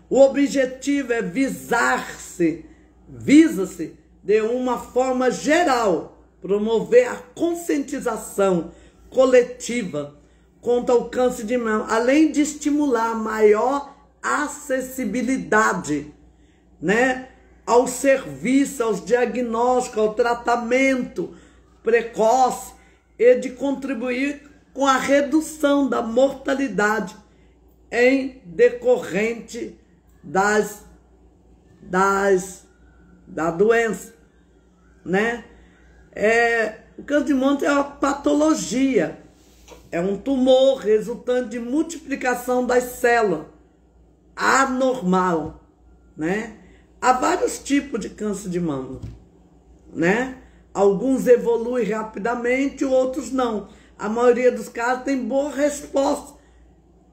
O objetivo é visa-se de uma forma geral, promover a conscientização coletiva contra o câncer de mama, além de estimular a maior acessibilidade, né, ao serviço, aos diagnósticos, ao tratamento precoce e de contribuir com a redução da mortalidade em decorrente da doença, né? O câncer de mama é uma patologia, é um tumor resultante de multiplicação das células anormal, né? Há vários tipos de câncer de mama, né? Alguns evoluem rapidamente, outros não. A maioria dos casos tem boa resposta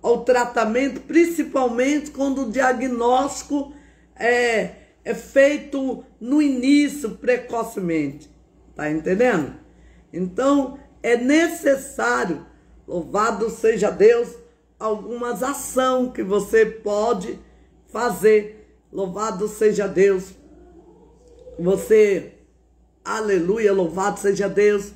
ao tratamento, principalmente quando o diagnóstico é feito no início, precocemente. Tá entendendo? Então, é necessário, louvado seja Deus, algumas ações que você pode fazer. Louvado seja Deus. Você, aleluia, louvado seja Deus,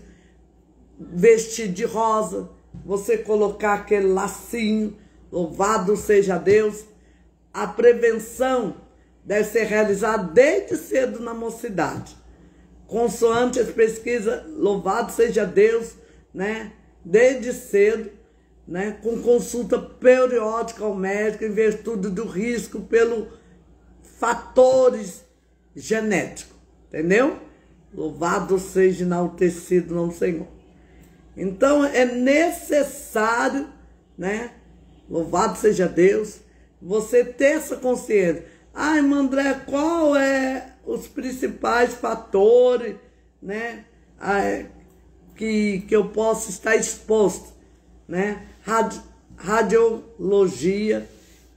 vestir de rosa, você colocar aquele lacinho, louvado seja Deus. A prevenção deve ser realizada desde cedo na mocidade, consoante as pesquisas, louvado seja Deus, né? Desde cedo, né? Com consulta periódica ao médico, em virtude do risco pelo fatores genéticos, entendeu? Louvado seja enaltecido o nome do Senhor. Então é necessário, né? Louvado seja Deus, você ter essa consciência. Ai, André, qual é os principais fatores, né? Que eu posso estar exposto, né? Radiologia,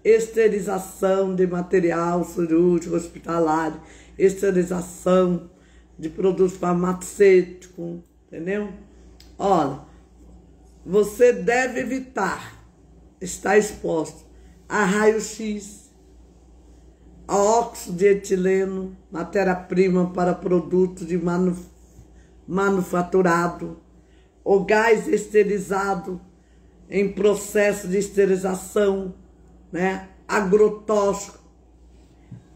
esterilização de material cirúrgico hospitalar, esterilização de produtos farmacêuticos, entendeu? Olha, você deve evitar estar exposto a raio-x, a óxido de etileno, matéria-prima para produtos de manufaturado, o gás esterilizado em processo de esterilização, né? Agrotóxico.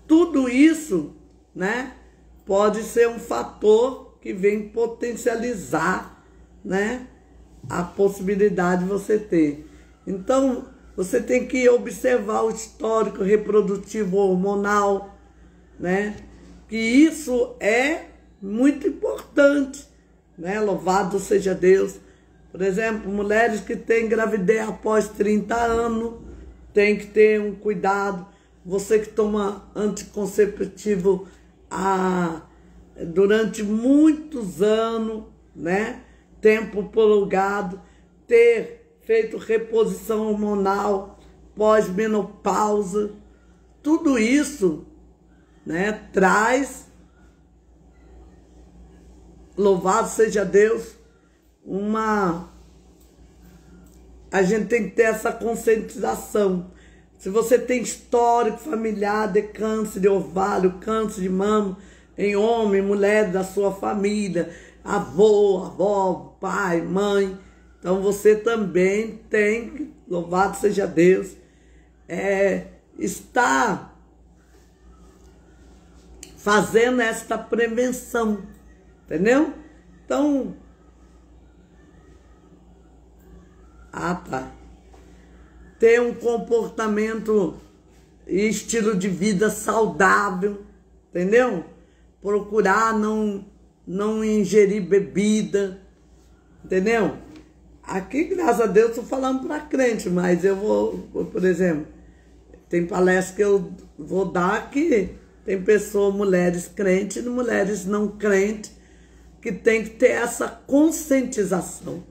Tudo isso, né, pode ser um fator que vem potencializar, né, a possibilidade de você ter. Então, você tem que observar o histórico reprodutivo hormonal, né, que isso é muito importante, né, louvado seja Deus. Por exemplo, mulheres que têm gravidez após 30 anos, tem que ter um cuidado. Você que toma anticonceptivo durante muitos anos, né? tempo prolongado, ter feito reposição hormonal, pós-menopausa, tudo isso, né, traz, louvado seja Deus, a gente tem que ter essa conscientização. Se você tem histórico familiar de câncer de ovário, câncer de mama, em homem, mulher da sua família, avô, avó, pai, mãe, então você também tem, louvado seja Deus, está fazendo esta prevenção, entendeu? Então, ter um comportamento e estilo de vida saudável, entendeu? Procurar não ingerir bebida, entendeu? Aqui, graças a Deus, estou falando para crente, mas eu vou, por exemplo, tem palestra que eu vou dar que tem pessoas, mulheres crentes e mulheres não crentes, que tem que ter essa conscientização.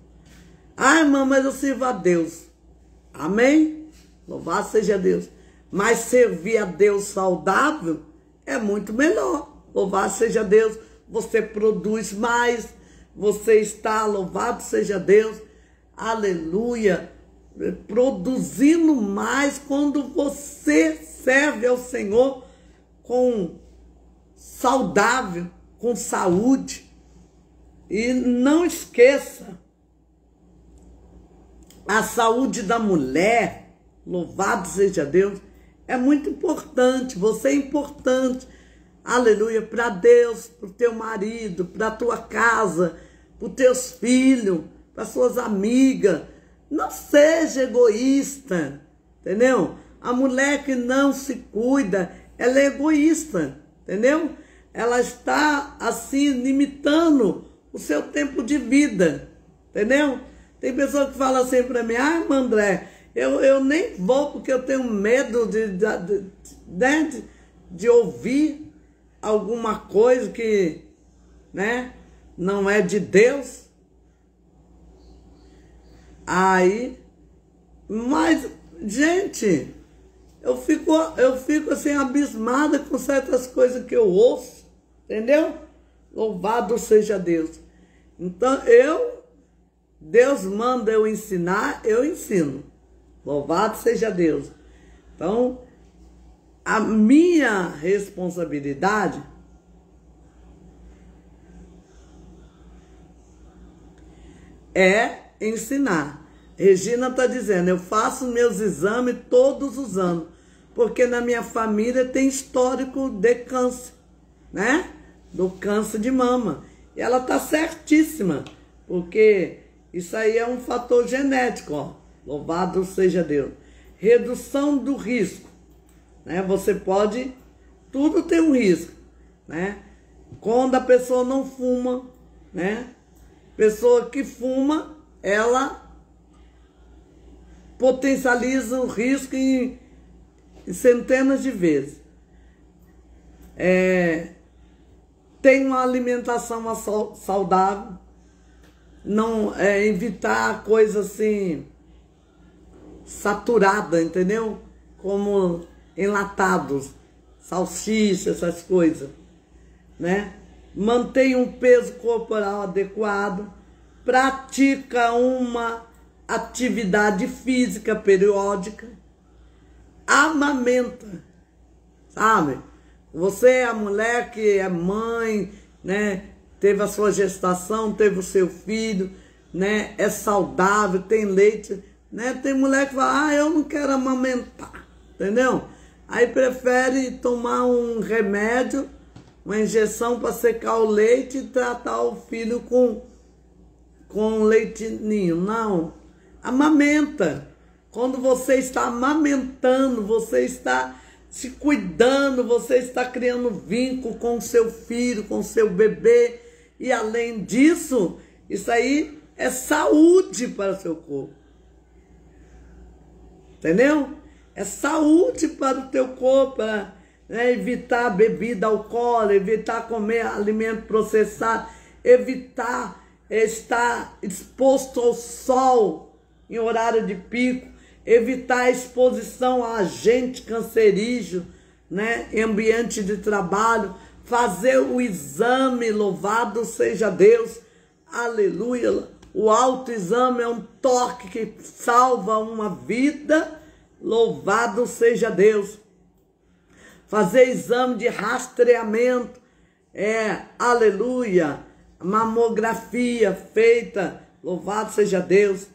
Ah, irmã, mas eu sirvo a Deus. Amém? Louvado seja Deus. Mas servir a Deus saudável é muito melhor. Louvado seja Deus. Você produz mais. Você está, louvado seja Deus. Aleluia. Produzindo mais quando você serve ao Senhor com saudável, com saúde. E não esqueça, a saúde da mulher, louvado seja Deus, é muito importante. Você é importante, aleluia, para Deus, para o teu marido, para a tua casa, para os teus filhos, para suas amigas. Não seja egoísta, entendeu? A mulher que não se cuida, ela é egoísta, entendeu? Ela está assim limitando o seu tempo de vida, entendeu? Tem pessoa que fala assim para mim, ah, André, eu nem vou porque eu tenho medo de ouvir alguma coisa que, né, não é de Deus. Aí, mas, gente, eu fico assim abismada com certas coisas que eu ouço, entendeu? Louvado seja Deus. Então, Deus manda eu ensinar, eu ensino. Louvado seja Deus. Então, a minha responsabilidade é ensinar. Regina está dizendo, eu faço meus exames todos os anos, porque na minha família tem histórico de câncer, né? Do câncer de mama. E ela está certíssima, porque isso aí é um fator genético, ó. Louvado seja Deus. Redução do risco, né? Você pode, tudo tem um risco, né? Quando a pessoa não fuma, né? Pessoa que fuma, ela potencializa o risco em centenas de vezes. Tem uma alimentação saudável, não evitar coisa assim saturada, entendeu? Como enlatados, salsicha, essas coisas, né? Mantém um peso corporal adequado, pratica uma atividade física periódica, amamenta, sabe? Você é a mulher que é mãe, né? Teve a sua gestação, teve o seu filho, né? É saudável, tem leite, né? Tem mulher que fala, ah, eu não quero amamentar, entendeu? Aí prefere tomar um remédio, uma injeção para secar o leite e tratar o filho com leitinho. Não, amamenta. Quando você está amamentando, você está se cuidando, você está criando vínculo com o seu filho, com o seu bebê. E além disso, isso aí é saúde para o seu corpo. Entendeu? É saúde para o teu corpo, para, né, evitar bebida alcoólica, evitar comer alimento processado, evitar estar exposto ao sol em horário de pico, evitar a exposição a agente cancerígeno, né, em ambiente de trabalho, fazer o exame, louvado seja Deus, aleluia. O autoexame é um toque que salva uma vida, louvado seja Deus. Fazer exame de rastreamento, aleluia, mamografia feita, louvado seja Deus,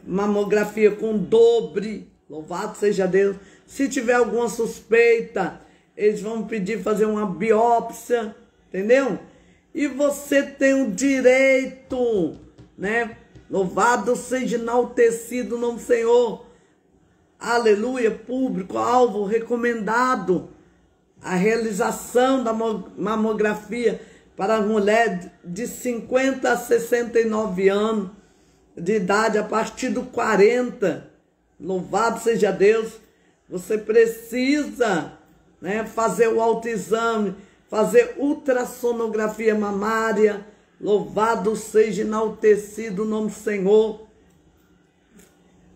mamografia com dobre, louvado seja Deus. Se tiver alguma suspeita, eles vão pedir fazer uma biópsia, entendeu? E você tem o direito, né? Louvado seja enaltecido o nome do Senhor. Aleluia, público, alvo, recomendado a realização da mamografia para a mulher de 50 a 69 anos de idade, a partir do 40, louvado seja Deus. Você precisa, né, fazer o autoexame, fazer ultrassonografia mamária, louvado seja enaltecido o nome do Senhor.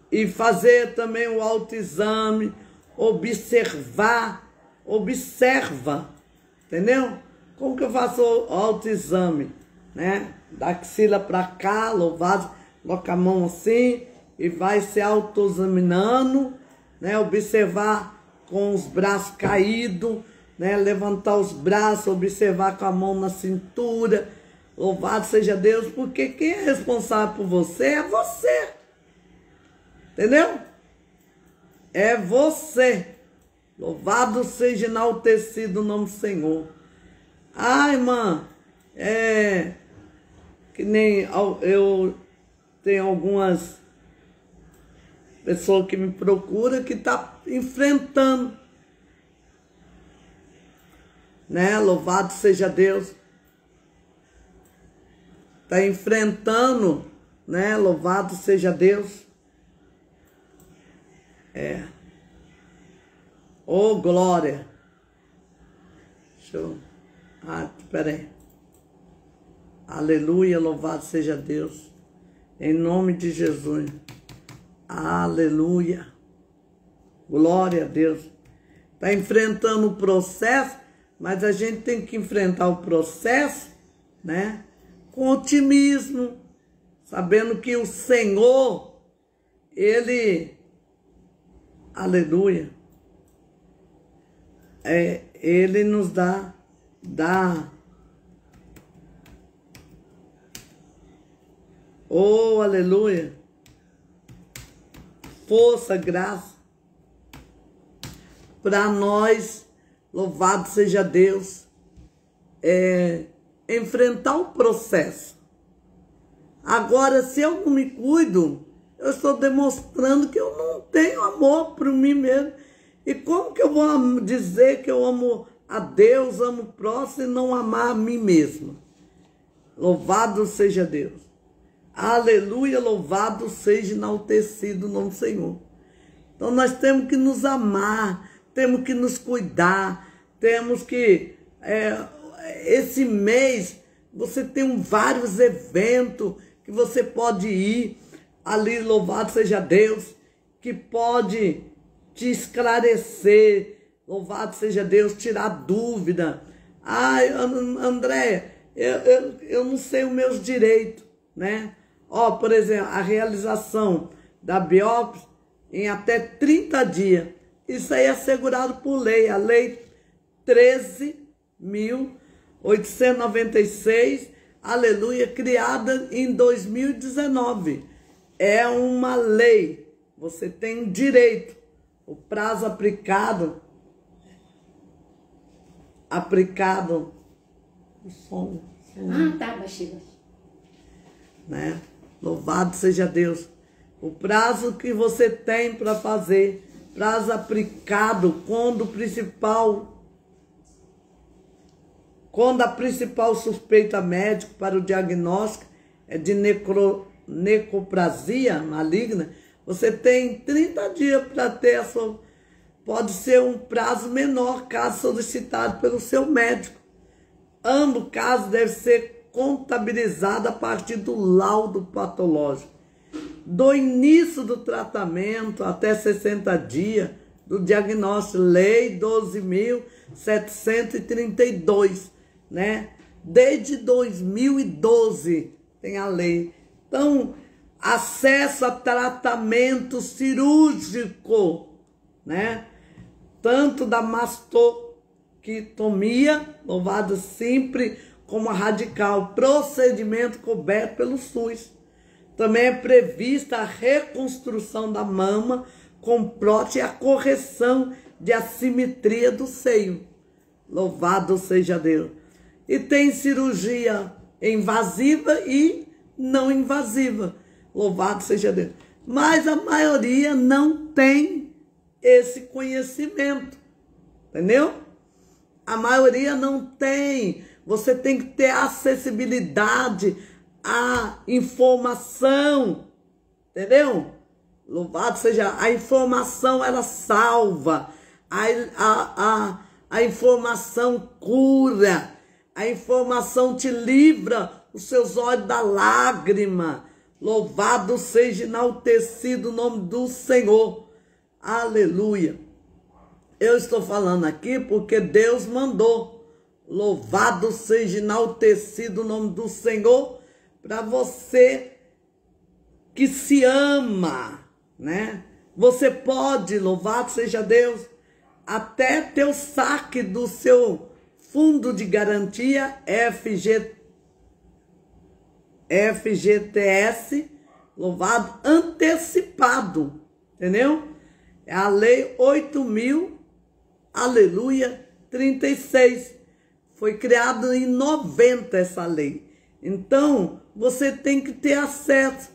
E fazer também o autoexame, observa, entendeu? Como que eu faço o autoexame, né? Da axila para cá, louvado, coloca a mão assim e vai se autoexaminando, né? Observar com os braços caídos, né? Levantar os braços, observar com a mão na cintura, louvado seja Deus, porque quem é responsável por você é você. Entendeu? É você. Louvado seja enaltecido o nome do Senhor. Ai, irmã, que nem eu tenho algumas pessoas que me procuram que tá enfrentando, né? Louvado seja Deus. Tá enfrentando, né? Louvado seja Deus. Oh, glória. Deixa eu... peraí. Aleluia, louvado seja Deus. Em nome de Jesus. Aleluia. Glória a Deus. Está enfrentando o processo, mas a gente tem que enfrentar o processo, né, com otimismo, sabendo que o Senhor, Ele... Aleluia. Ele nos dá oh, aleluia, força, graça para nós, louvado seja Deus, enfrentar o processo. Agora, se eu não me cuido, eu estou demonstrando que eu não tenho amor por mim mesmo. E como que eu vou dizer que eu amo a Deus, amo o próximo e não amar a mim mesma? Louvado seja Deus. Aleluia, louvado seja enaltecido o nome do Senhor. Então nós temos que nos amar, temos que nos cuidar, temos que... esse mês você tem vários eventos que você pode ir ali, louvado seja Deus, que pode te esclarecer, louvado seja Deus, tirar dúvida. Ai, André, eu não sei os meus direitos, né? Ó, por exemplo, a realização da biópsia em até 30 dias. Isso aí é assegurado por lei, a lei 13.896, aleluia, criada em 2019. É uma lei, você tem direito. O prazo aplicado, o som. Tá, baixinho. Né? Louvado seja Deus. O prazo que você tem para fazer, prazo aplicado quando a principal suspeita médica para o diagnóstico é de necroplasia maligna, você tem 30 dias para ter a sua... Pode ser um prazo menor, caso solicitado pelo seu médico. Ambos casos devem ser contabilizada a partir do laudo patológico. Do início do tratamento até 60 dias do diagnóstico, Lei 12.732, né? Desde 2012 tem a lei. Então, acesso a tratamento cirúrgico, né? Tanto da mastectomia, louvado sempre, como a radical, procedimento coberto pelo SUS. Também é prevista a reconstrução da mama com prótese e a correção de assimetria do seio. Louvado seja Deus. E tem cirurgia invasiva e não invasiva. Louvado seja Deus. Mas a maioria não tem esse conhecimento. Entendeu? A maioria não tem. Você tem que ter acessibilidade à informação. Entendeu? Louvado seja. A informação, ela salva. A informação cura. A informação te livra os seus olhos da lágrima. Louvado seja, enaltecido o nome do Senhor. Aleluia. Eu estou falando aqui porque Deus mandou. Louvado seja, enaltecido o nome do Senhor, para você que se ama, né? Você pode, louvado seja Deus, até ter o saque do seu fundo de garantia FGTS, louvado, antecipado, entendeu? É a lei 8.000, aleluia, 36. Foi criada em 90 essa lei. Então, você tem que ter acesso.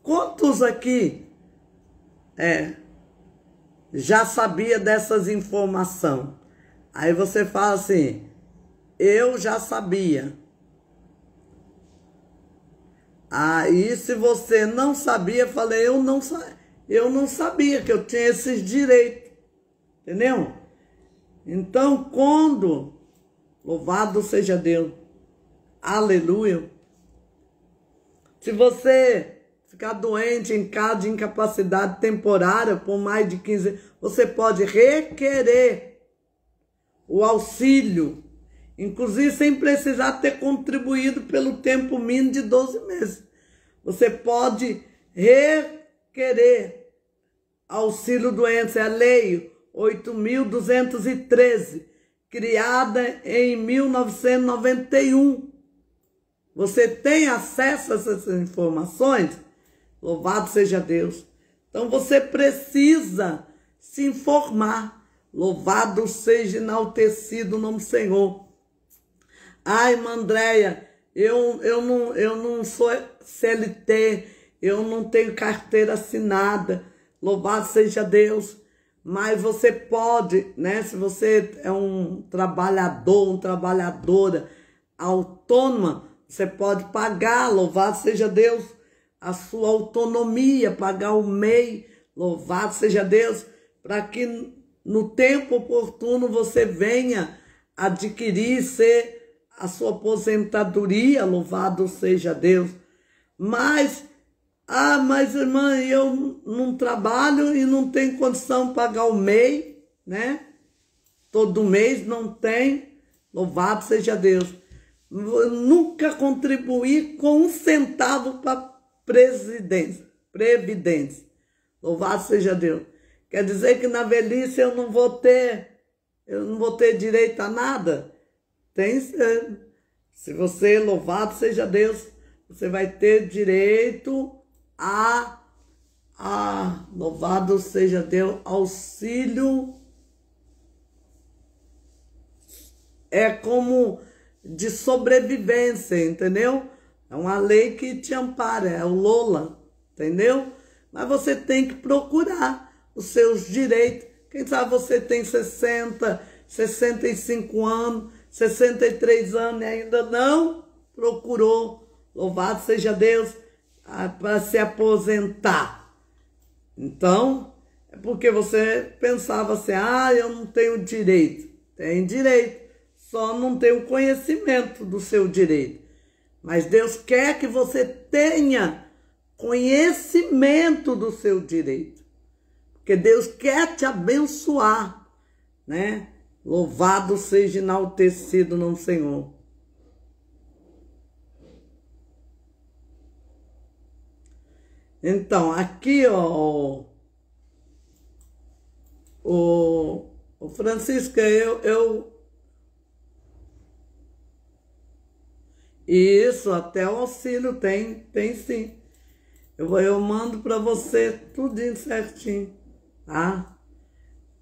Quantos aqui já sabia dessas informações? Aí você fala assim, eu já sabia. Aí se você não sabia, eu falei, eu não sabia que eu tinha esses direitos. Entendeu? Então, quando, louvado seja Deus, aleluia, se você ficar doente em caso de incapacidade temporária por mais de 15 anos, você pode requerer o auxílio, inclusive sem precisar ter contribuído pelo tempo mínimo de 12 meses. Você pode requerer auxílio doença, é a lei 8.213, criada em 1991. Você tem acesso a essas informações? Louvado seja Deus. Então você precisa se informar. Louvado seja, enaltecido o nome do Senhor. Ai, irmã Andréia, eu não sou CLT, eu não tenho carteira assinada. Louvado seja Deus. Mas você pode, né? Se você é um trabalhador, uma trabalhadora autônoma, você pode pagar, louvado seja Deus, a sua autonomia, pagar o MEI, louvado seja Deus, para que no tempo oportuno você venha adquirir, ser a sua aposentadoria, louvado seja Deus. Mas irmã, eu não trabalho e não tenho condição de pagar o MEI, né? Todo mês não tem, louvado seja Deus. Nunca contribuí com 1 centavo para previdência. Louvado seja Deus. Quer dizer que na velhice eu não vou ter direito a nada? Tem, se você, louvado seja Deus, você vai ter direito louvado seja Deus, auxílio, é como de sobrevivência, entendeu? É uma lei que te ampara, é o LOLA, entendeu? Mas você tem que procurar os seus direitos. Quem sabe você tem 60, 65 anos, 63 anos e ainda não procurou, louvado seja Deus, para se aposentar. Então, é porque você pensava assim, eu não tenho direito. Tem direito, só não tem o conhecimento do seu direito. Mas Deus quer que você tenha conhecimento do seu direito. Porque Deus quer te abençoar, né? Louvado seja enaltecido no Senhor. Então, aqui, ó, o Francisca, isso, até o auxílio tem sim. Eu mando para você tudinho certinho, tá?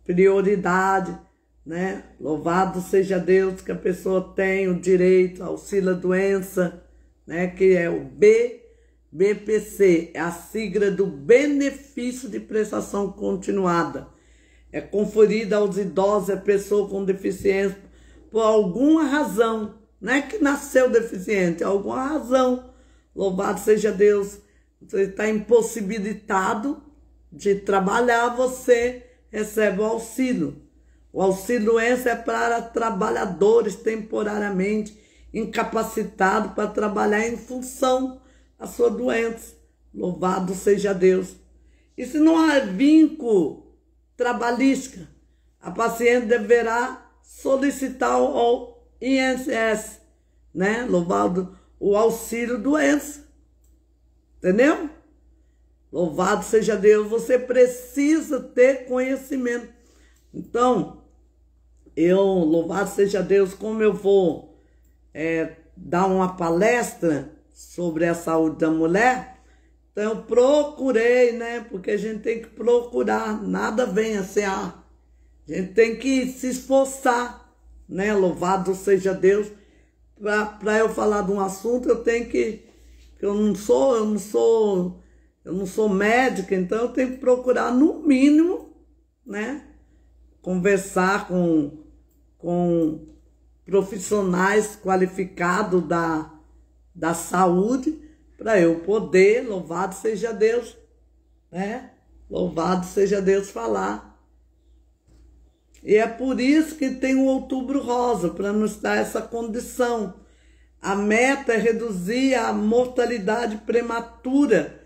Prioridade, né? Louvado seja Deus que a pessoa tem o direito ao auxílio à doença, né? Que é o BPC, é a sigla do benefício de prestação continuada. É conferida aos idosos, a pessoa com deficiência, por alguma razão. Não é que nasceu deficiente, é alguma razão. Louvado seja Deus. Você está impossibilitado de trabalhar, você recebe o auxílio. O auxílio doença é para trabalhadores temporariamente incapacitados para trabalhar em função da sua doença. Louvado seja Deus. E se não há vínculo trabalhístico, a paciente deverá solicitar o INSS, né? Louvado o auxílio doença. Entendeu? Louvado seja Deus, você precisa ter conhecimento. Então, louvado seja Deus, como eu vou dar uma palestra sobre a saúde da mulher, então eu procurei, né? Porque a gente tem que procurar, nada vem assim, a gente tem que se esforçar, né? Louvado seja Deus. Para eu falar de um assunto, eu tenho que eu não sou médica, então eu tenho que procurar, no mínimo, né, conversar com profissionais qualificados da saúde, para eu poder, louvado seja Deus, né, louvado seja Deus, falar. E é por isso que tem o Outubro Rosa, para nos dar essa condição. A meta é reduzir a mortalidade prematura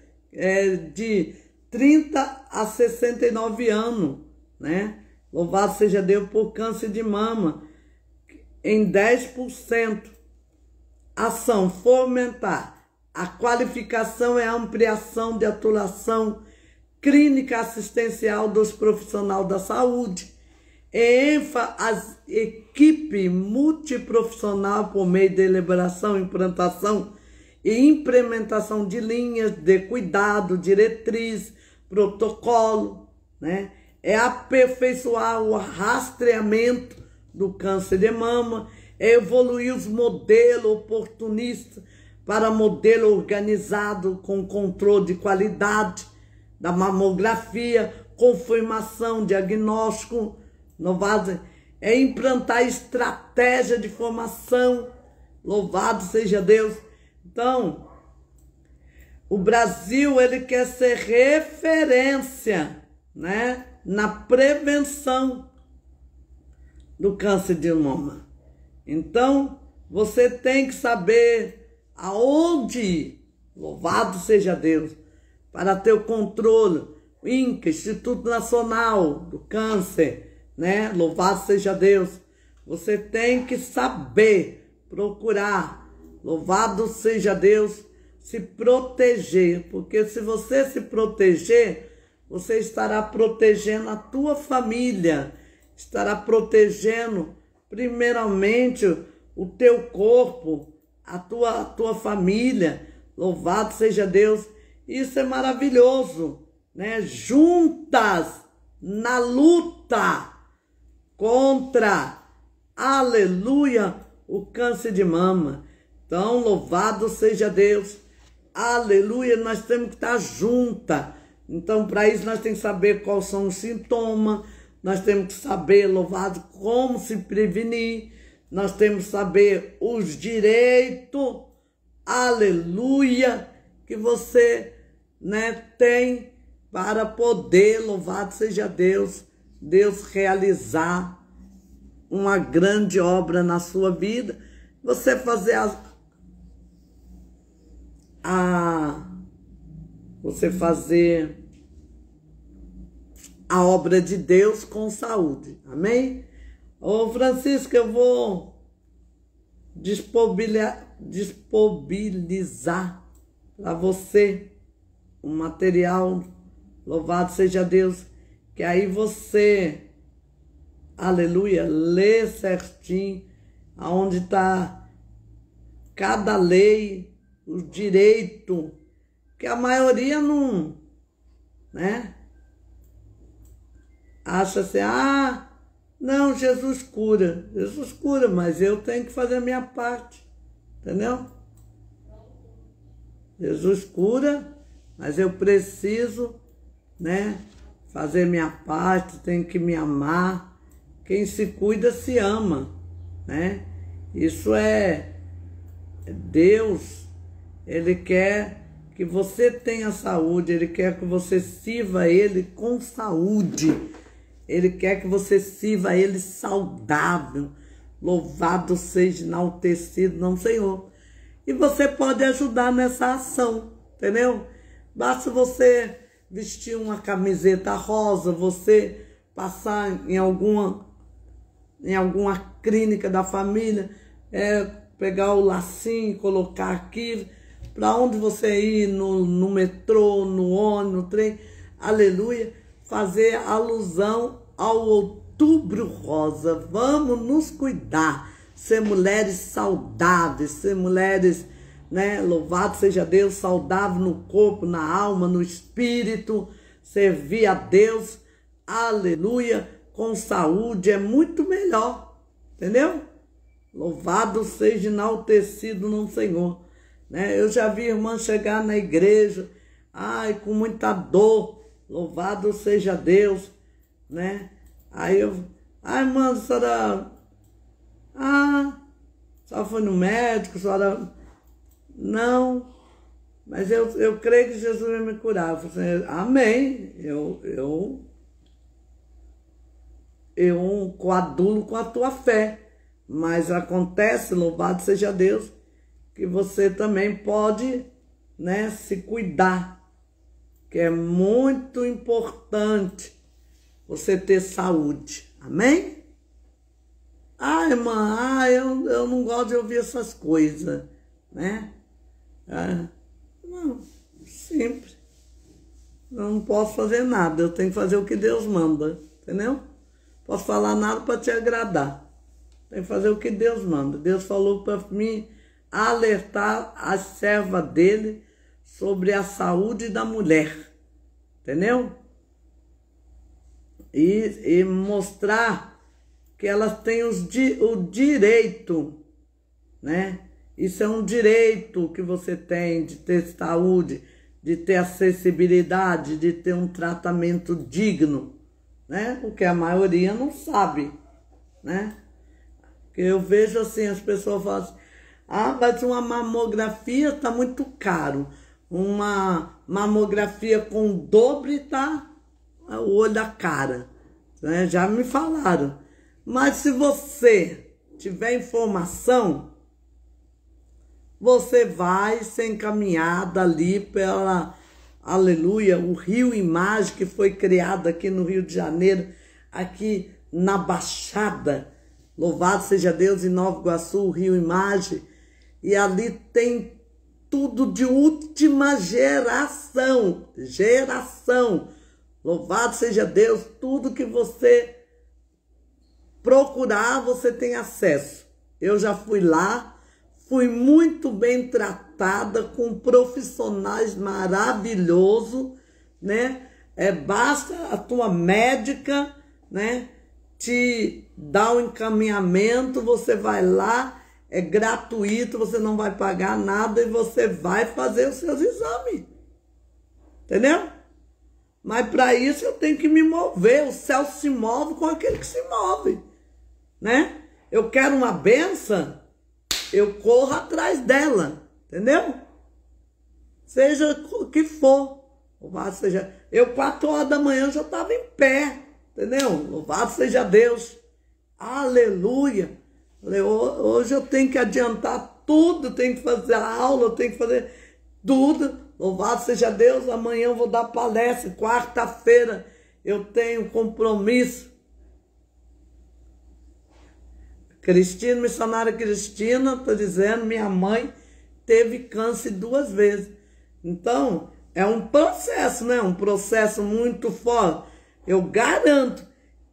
de 30 a 69 anos, né? Louvado seja Deus por câncer de mama em 10%. Ação, fomentar a qualificação e a ampliação de atuação clínica assistencial dos profissionais da saúde. ênfase equipe multiprofissional por meio de elaboração, implantação e implementação de linhas de cuidado, diretriz, protocolo, né? É aperfeiçoar o rastreamento do câncer de mama, é evoluir os modelos oportunistas para modelo organizado com controle de qualidade da mamografia, confirmação, diagnóstico, louvado, é implantar estratégia de formação, louvado seja Deus. Então, o Brasil, ele quer ser referência, né, na prevenção do câncer de mama. Então, você tem que saber aonde ir, louvado seja Deus, para ter o controle. O INCA, Instituto Nacional do Câncer, né? Louvado seja Deus. Você tem que saber procurar, louvado seja Deus, se proteger, porque se você se proteger, você estará protegendo a tua família, estará protegendo primeiramente o teu corpo, a tua família. Louvado seja Deus. Isso é maravilhoso, né? Juntas na luta contra, aleluia, o câncer de mama. Então, louvado seja Deus, aleluia, nós temos que estar juntas. Então, para isso, nós temos que saber quais são os sintomas, nós temos que saber, louvado, como se prevenir, nós temos que saber os direitos, aleluia, que você, né, tem para poder, louvado seja Deus, Deus realizar uma grande obra na sua vida, você fazer a você fazer a obra de Deus com saúde. Amém? Ô Francisco, eu vou disponibilizar para você um material, louvado seja Deus, que aí você, aleluia, lê certinho aonde está cada lei, o direito, que a maioria não, né? Acha assim, não, Jesus cura, mas eu tenho que fazer a minha parte, entendeu? Jesus cura, mas eu preciso, né, fazer minha parte, tenho que me amar. Quem se cuida se ama, né? Isso é Deus, Ele quer que você tenha saúde, Ele quer que você sirva Ele com saúde. Ele quer que você sirva Ele saudável. Louvado seja, enaltecido, não, Senhor. E você pode ajudar nessa ação, entendeu? Basta você vestir uma camiseta rosa, você passar em alguma clínica da família, pegar o lacinho e colocar aqui, para onde você ir, no metrô, no ônibus, no trem, aleluia, fazer alusão ao Outubro Rosa. Vamos nos cuidar, ser mulheres saudáveis, ser mulheres, né, louvado seja Deus, saudável no corpo, na alma, no espírito, servir a Deus, aleluia, com saúde é muito melhor, entendeu? Louvado seja, enaltecido no Senhor, né? Eu já vi irmã chegar na igreja, com muita dor, louvado seja Deus, né? Aí irmã, a senhora, só foi no médico, a senhora, não, mas eu creio que Jesus vai me curar. Eu falei assim, amém, eu coadulo com a tua fé, mas acontece, louvado seja Deus, que você também pode, né, se cuidar, que é muito importante você ter saúde, amém? Irmã, eu não gosto de ouvir essas coisas, né? Não, simples, não posso fazer nada, eu tenho que fazer o que Deus manda, entendeu? Posso falar nada para te agradar. Tem que fazer o que Deus manda. Deus falou para mim alertar a serva dele sobre a saúde da mulher. Entendeu? E mostrar que elas têm o direito, né? Isso é um direito que você tem de ter saúde, de ter acessibilidade, de ter um tratamento digno, né? Porque a maioria não sabe, né? Que eu vejo assim, as pessoas falam assim, mas uma mamografia tá muito caro. Uma mamografia com o dobro tá o olho da cara, né? Já me falaram. Mas se você tiver informação, você vai ser encaminhada ali pela, aleluia, o Rio Imagem, que foi criado aqui no Rio de Janeiro, aqui na Baixada, louvado seja Deus, em Nova Iguaçu, o Rio Imagem, e ali tem tudo de última geração, louvado seja Deus, tudo que você procurar, você tem acesso. Eu já fui lá, fui muito bem tratada, com profissionais maravilhosos, né? Basta a tua médica, né, te dar um encaminhamento, você vai lá, é gratuito, você não vai pagar nada e você vai fazer os seus exames. Entendeu? Mas para isso eu tenho que me mover, o céu se move com aquele que se move, né? Eu quero uma benção, eu corro atrás dela, entendeu? Seja o que for, louvado seja. Eu 4 horas da manhã já estava em pé, entendeu? Louvado seja Deus, aleluia. Hoje eu tenho que adiantar tudo, tenho que fazer a aula, eu tenho que fazer tudo. Louvado seja Deus, amanhã eu vou dar palestra, quarta-feira eu tenho compromisso. Cristina, missionária Cristina, estou dizendo, minha mãe teve câncer 2 vezes. Então, é um processo, né? Um processo muito forte. Eu garanto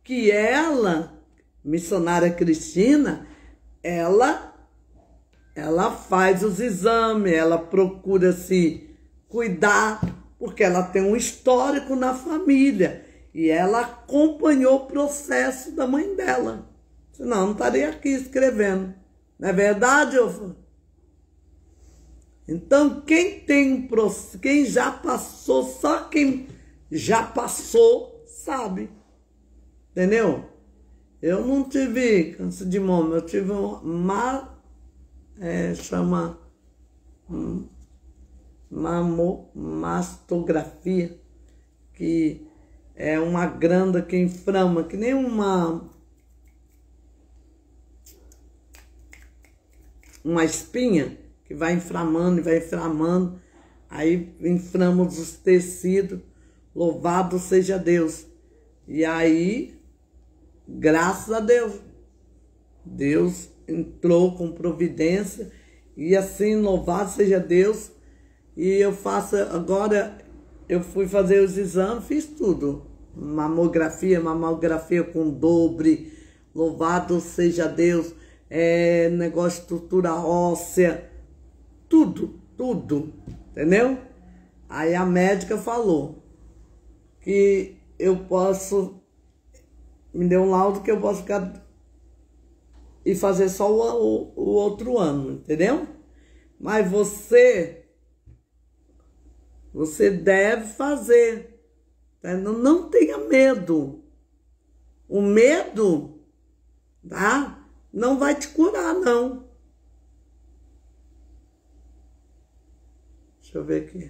que ela, missionária Cristina, ela faz os exames, ela procura se cuidar, porque ela tem um histórico na família. E ela acompanhou o processo da mãe dela. Senão, não estaria aqui escrevendo. Não é verdade, Ofo? Então, quem já passou, só quem já passou sabe. Entendeu? Eu não tive câncer de mama, eu tive mastografia, que é uma glândula que inflama, que nem uma espinha que vai inflamando e vai inflamando, aí inflama os tecidos. Louvado seja Deus. E aí, graças a Deus, Deus entrou com providência, e assim, louvado seja Deus. E eu faço, agora eu fui fazer os exames, fiz tudo, mamografia com dobre, louvado seja Deus, negócio de estrutura óssea, tudo, entendeu? Aí a médica falou que eu posso, me deu um laudo que eu posso ficar e fazer só o outro ano, entendeu? Mas você deve fazer, tá? Não tenha medo. O medo, tá? Não vai te curar, não. Deixa eu ver aqui.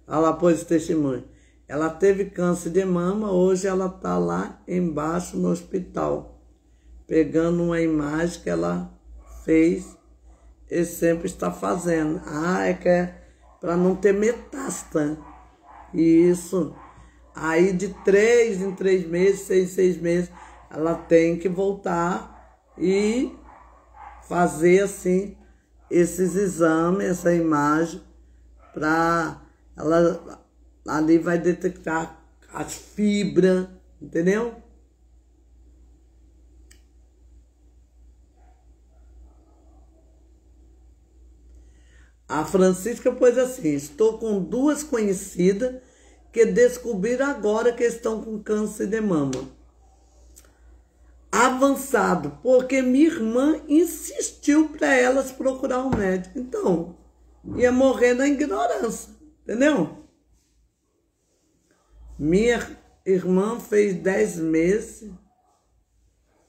Ela pôs testemunho. Ela teve câncer de mama, hoje ela tá lá embaixo no hospital, pegando uma imagem que ela fez e sempre está fazendo. É que é para não ter metástase. Isso. Aí de 3 em 3 meses, 6 em 6 meses, ela tem que voltar e fazer assim esses exames, essa imagem, para ela ali vai detectar as fibras, entendeu? A Francisca pôs assim: estou com 2 conhecidas que descobriram agora que estão com câncer de mama avançado, porque minha irmã insistiu para elas procurar um médico. Então, ia morrer na ignorância, entendeu? Minha irmã fez 10 meses.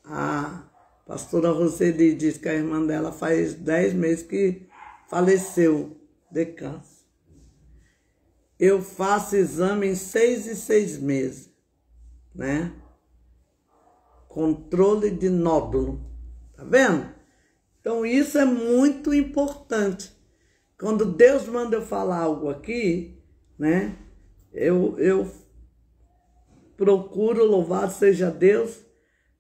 A pastora Roseli diz que a irmã dela faz 10 meses que faleceu de câncer. Eu faço exame em 6 em 6 meses, né? Controle de nódulo, tá vendo? Então isso é muito importante. Quando Deus manda eu falar algo aqui, né? Eu procuro, louvado seja Deus,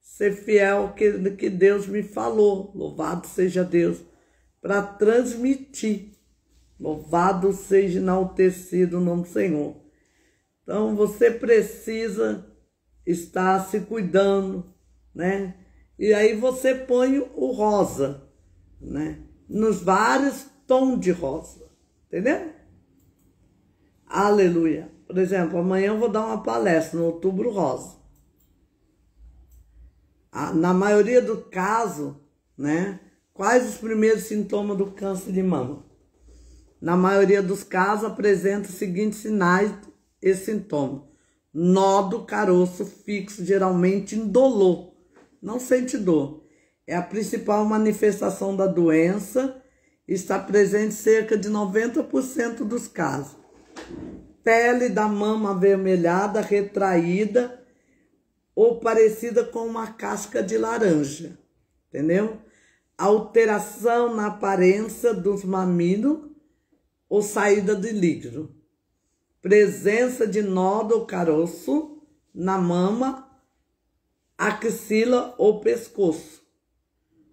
ser fiel ao que Deus me falou, louvado seja Deus, para transmitir. Louvado seja enaltecido o nome do Senhor. Então você precisa estar se cuidando, né? E aí você põe o rosa, né? Nos vários tons de rosa, entendeu? Aleluia. Por exemplo, amanhã eu vou dar uma palestra no Outubro Rosa. Na maioria do caso, né? Quais os primeiros sintomas do câncer de mama? Na maioria dos casos, apresenta os seguintes sinais e sintomas: nódulo, caroço fixo, geralmente indolor, não sente dor. É a principal manifestação da doença, está presente em cerca de 90% dos casos. Pele da mama avermelhada, retraída ou parecida com uma casca de laranja, entendeu? alteração na aparência dos mamilos ou saída de líquido, presença de nódulo ou caroço na mama, axila ou pescoço.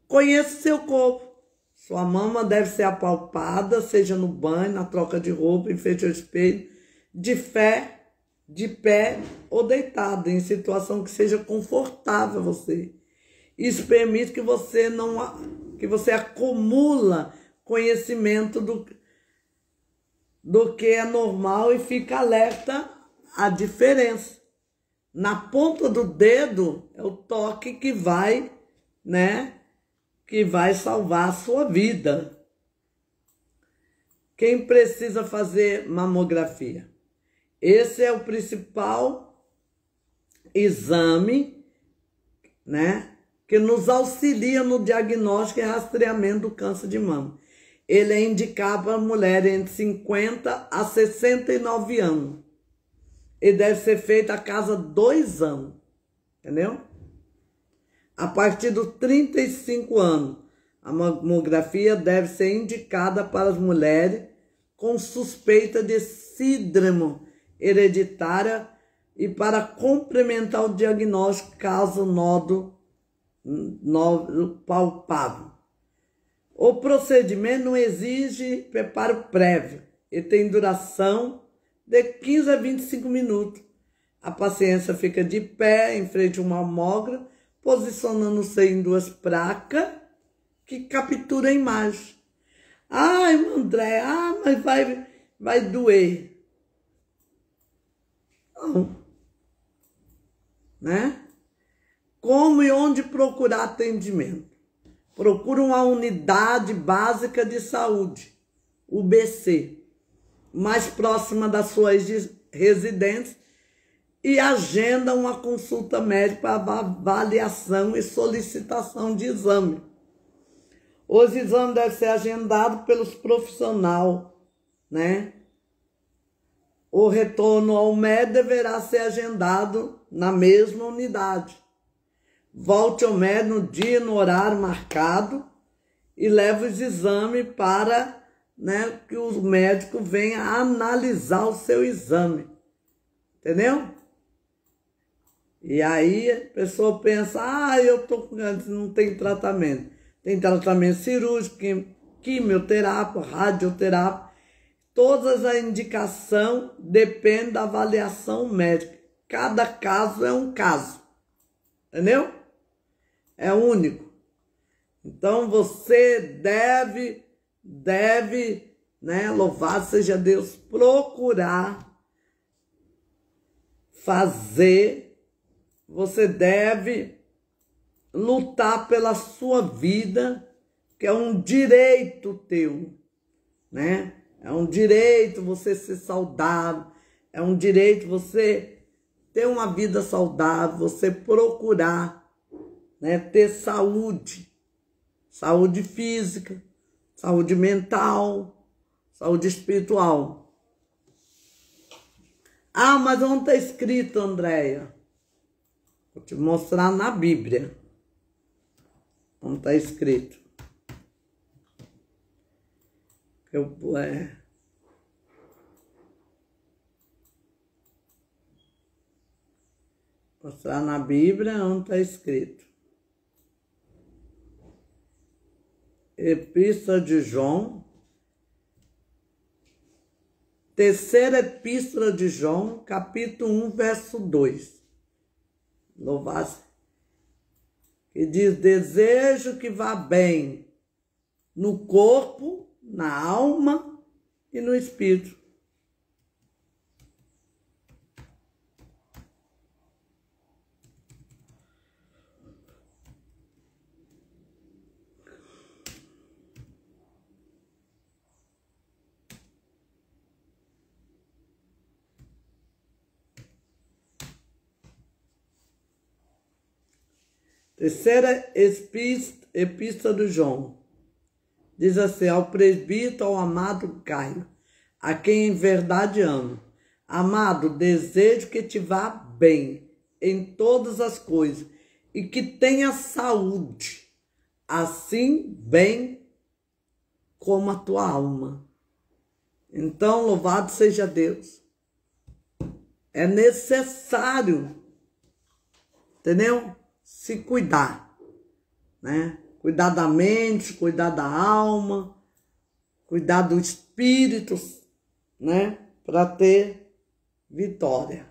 Conheça seu corpo. Sua mama deve ser apalpada, seja no banho, na troca de roupa, em frente ao espelho, de pé ou deitado, em situação que seja confortável a você. Isso permite que você acumula conhecimento do que é normal e fica alerta à diferença. Na ponta do dedo é o toque que vai, que vai salvar a sua vida. Quem precisa fazer mamografia? Esse é o principal exame, que nos auxilia no diagnóstico e rastreamento do câncer de mama. Ele é indicado para mulheres entre 50 a 69 anos. Ele deve ser feito a cada 2 anos, entendeu? A partir dos 35 anos, a mamografia deve ser indicada para as mulheres com suspeita de síndrome hereditária e para complementar o diagnóstico caso nódulo palpável. O procedimento não exige preparo prévio e tem duração de 15 a 25 minutos. A paciente fica de pé em frente a um mamógrafo, posicionando-se em 2 placas que capturam a imagem. Ai, André, mas vai doer. Não. Como e onde procurar atendimento? Procura uma unidade básica de saúde, UBC, mais próxima da sua residência e agenda uma consulta médica para avaliação e solicitação de exame. Os exames devem ser agendados pelos profissionais, O retorno ao médico deverá ser agendado na mesma unidade. Volte ao médico no dia, no horário marcado e leve os exames para que o médico venha analisar o seu exame. Entendeu? E aí a pessoa pensa, eu tô com câncer, não tem tratamento. Tem tratamento cirúrgico, quimioterapia, radioterapia. Todas as indicações dependem da avaliação médica. Cada caso é um caso. Entendeu? É único. Então você deve, louvado seja Deus, procurar fazer. Você deve lutar pela sua vida, que é um direito teu, É um direito você ser saudável, é um direito você ter uma vida saudável, você procurar, ter saúde física, saúde mental, saúde espiritual. Mas onde está escrito, Andréia? Vou te mostrar na Bíblia. Onde está escrito. Mostrar na Bíblia onde está escrito. Epístola de João. Terceira Epístola de João, capítulo 1, verso 2. Louvado. Que diz, desejo que vá bem no corpo, na alma e no espírito. Terceira Epístola de João. Diz assim, ao presbítero, ao amado Caio, a quem em verdade amo. Amado, desejo que te vá bem em todas as coisas e que tenha saúde, assim bem como a tua alma. Então, louvado seja Deus. É necessário, entendeu? Se cuidar, né? Cuidar da mente, cuidar da alma, cuidar do espírito, né? Para ter vitória.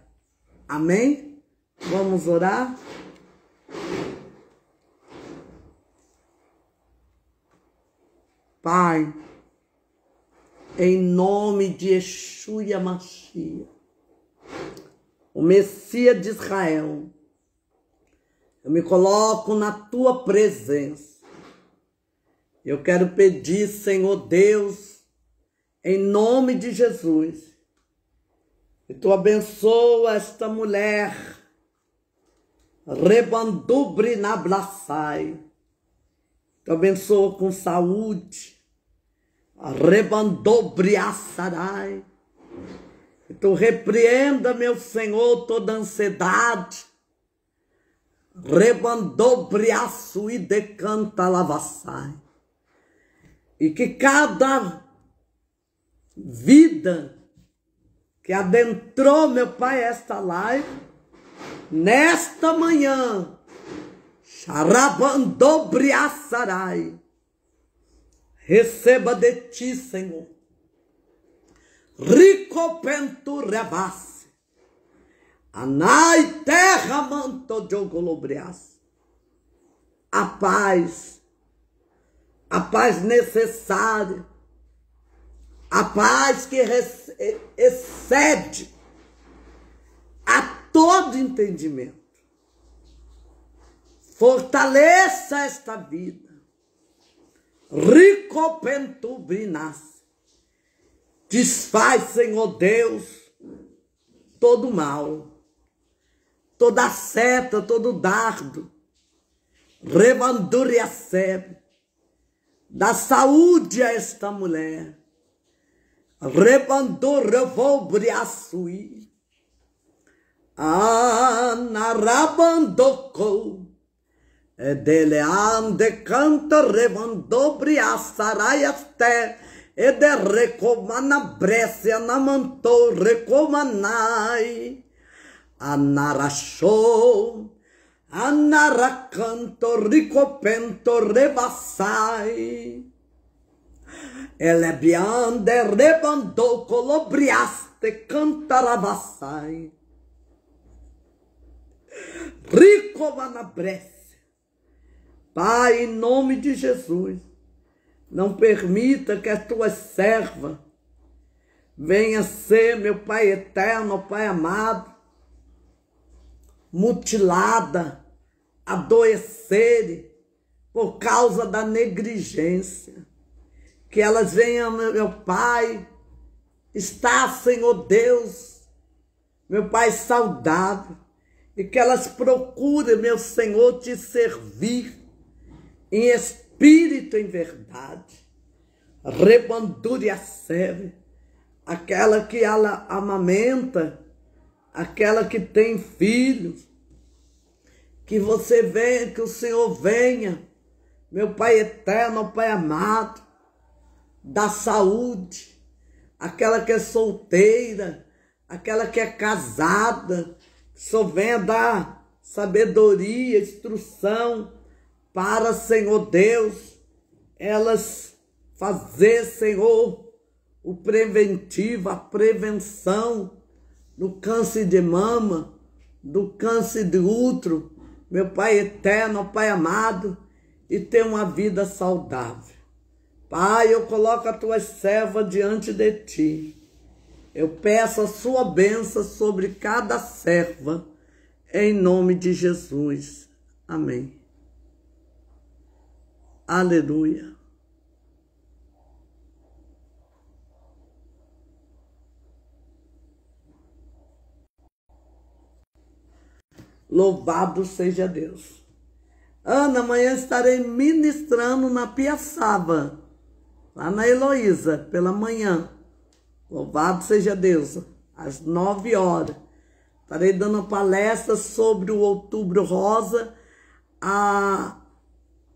Amém? Vamos orar? Pai, em nome de Yeshua Mashiach, o Messias de Israel, eu me coloco na tua presença. Eu quero pedir, Senhor Deus, em nome de Jesus, que tu abençoa esta mulher, Rebandubri Nablassai, tu abençoa com saúde, Rebandubri Assarai, que tu repreenda, meu Senhor, toda ansiedade, Rebandubri Assui decanta lavassai, e que cada vida que adentrou, meu Pai, esta live, nesta manhã, Xarabandobri Assarai, receba de ti, Senhor, rico rebasse, anai terra manto jogolobrias, a paz necessária, a paz que excede a todo entendimento. Fortaleça esta vida. Rico pentubrinas. Desfaz, Senhor Deus, todo mal, toda seta, todo dardo. Revandure a sebe. Dá saúde a esta mulher. Rebandure vobre a sui. Anarabandocou. Dele ande canta revandobre a saraiaste. E de recomana brescia na mantou recomanai. Anarachou. Anaracanto ricopento rebassai. Elebiande rebandou colobriaste cantarabassai. Ricomanabresse. Pai, em nome de Jesus, não permita que a tua serva venha ser, meu Pai eterno, Pai amado, mutilada, adoecer por causa da negligência. Que elas venham, meu Pai, estar, Senhor Deus, meu Pai, saudável, e que elas procurem, meu Senhor, te servir em espírito e em verdade. Rebandure a sebe, aquela que ela amamenta, aquela que tem filhos, que você venha, que o Senhor venha, meu Pai eterno, Pai amado, da saúde, aquela que é solteira, aquela que é casada, que o Senhor venha dar sabedoria, instrução para, Senhor Deus, elas fazer, Senhor, o preventivo, a prevenção do câncer de mama, do câncer de útero, meu Pai eterno, Pai amado, e ter uma vida saudável. Pai, eu coloco as tuas servas diante de ti. Eu peço a sua bênção sobre cada serva, em nome de Jesus. Amém. Aleluia. Louvado seja Deus. Ana, amanhã estarei ministrando na Piaçaba, lá na Heloísa, pela manhã. Louvado seja Deus. Às 9 horas. Estarei dando palestra sobre o Outubro Rosa,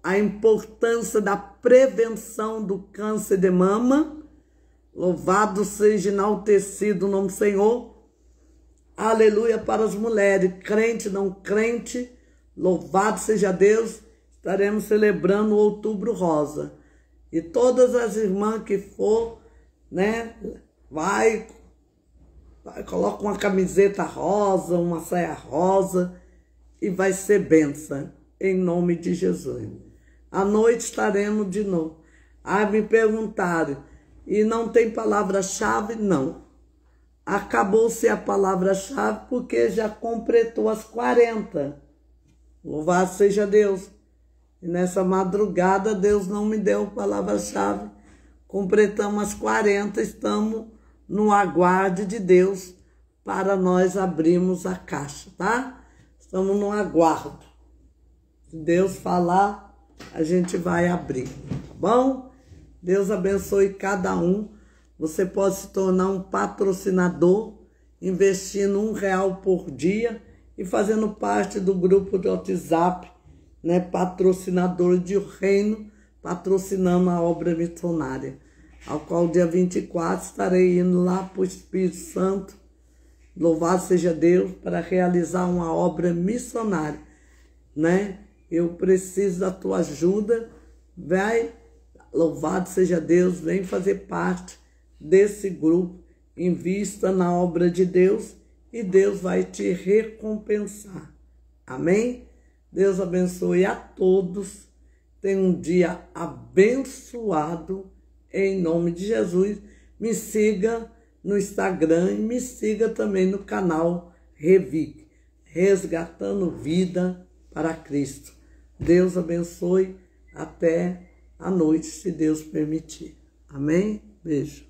a importância da prevenção do câncer de mama. Louvado seja, enaltecido o nome do Senhor. Aleluia para as mulheres, crente, não crente. Louvado seja Deus. Estaremos celebrando o Outubro Rosa. E todas as irmãs que for, né, coloca uma camiseta rosa, uma saia rosa e vai ser bênção, em nome de Jesus. À noite estaremos de novo. Me perguntaram, e não tem palavra-chave? Não. Acabou-se a palavra-chave porque já completou as 40. Louvado seja Deus. E nessa madrugada Deus não me deu palavra-chave. Completamos as 40, estamos no aguardo de Deus para nós abrirmos a caixa, tá? Estamos no aguardo. Se Deus falar, a gente vai abrir, tá bom? Deus abençoe cada um. Você pode se tornar um patrocinador, investindo R$1 por dia e fazendo parte do grupo de WhatsApp, né? Patrocinador de reino, patrocinando a obra missionária, ao qual dia 24 estarei indo lá para o Espírito Santo, louvado seja Deus, para realizar uma obra missionária, né? Eu preciso da tua ajuda, vai, louvado seja Deus, vem fazer parte desse grupo, invista na obra de Deus e Deus vai te recompensar, amém? Deus abençoe a todos, tenha um dia abençoado, em nome de Jesus. Me siga no Instagram e me siga também no canal Revic, Resgatando Vida para Cristo. Deus abençoe, até a noite, se Deus permitir. Amém? Beijo.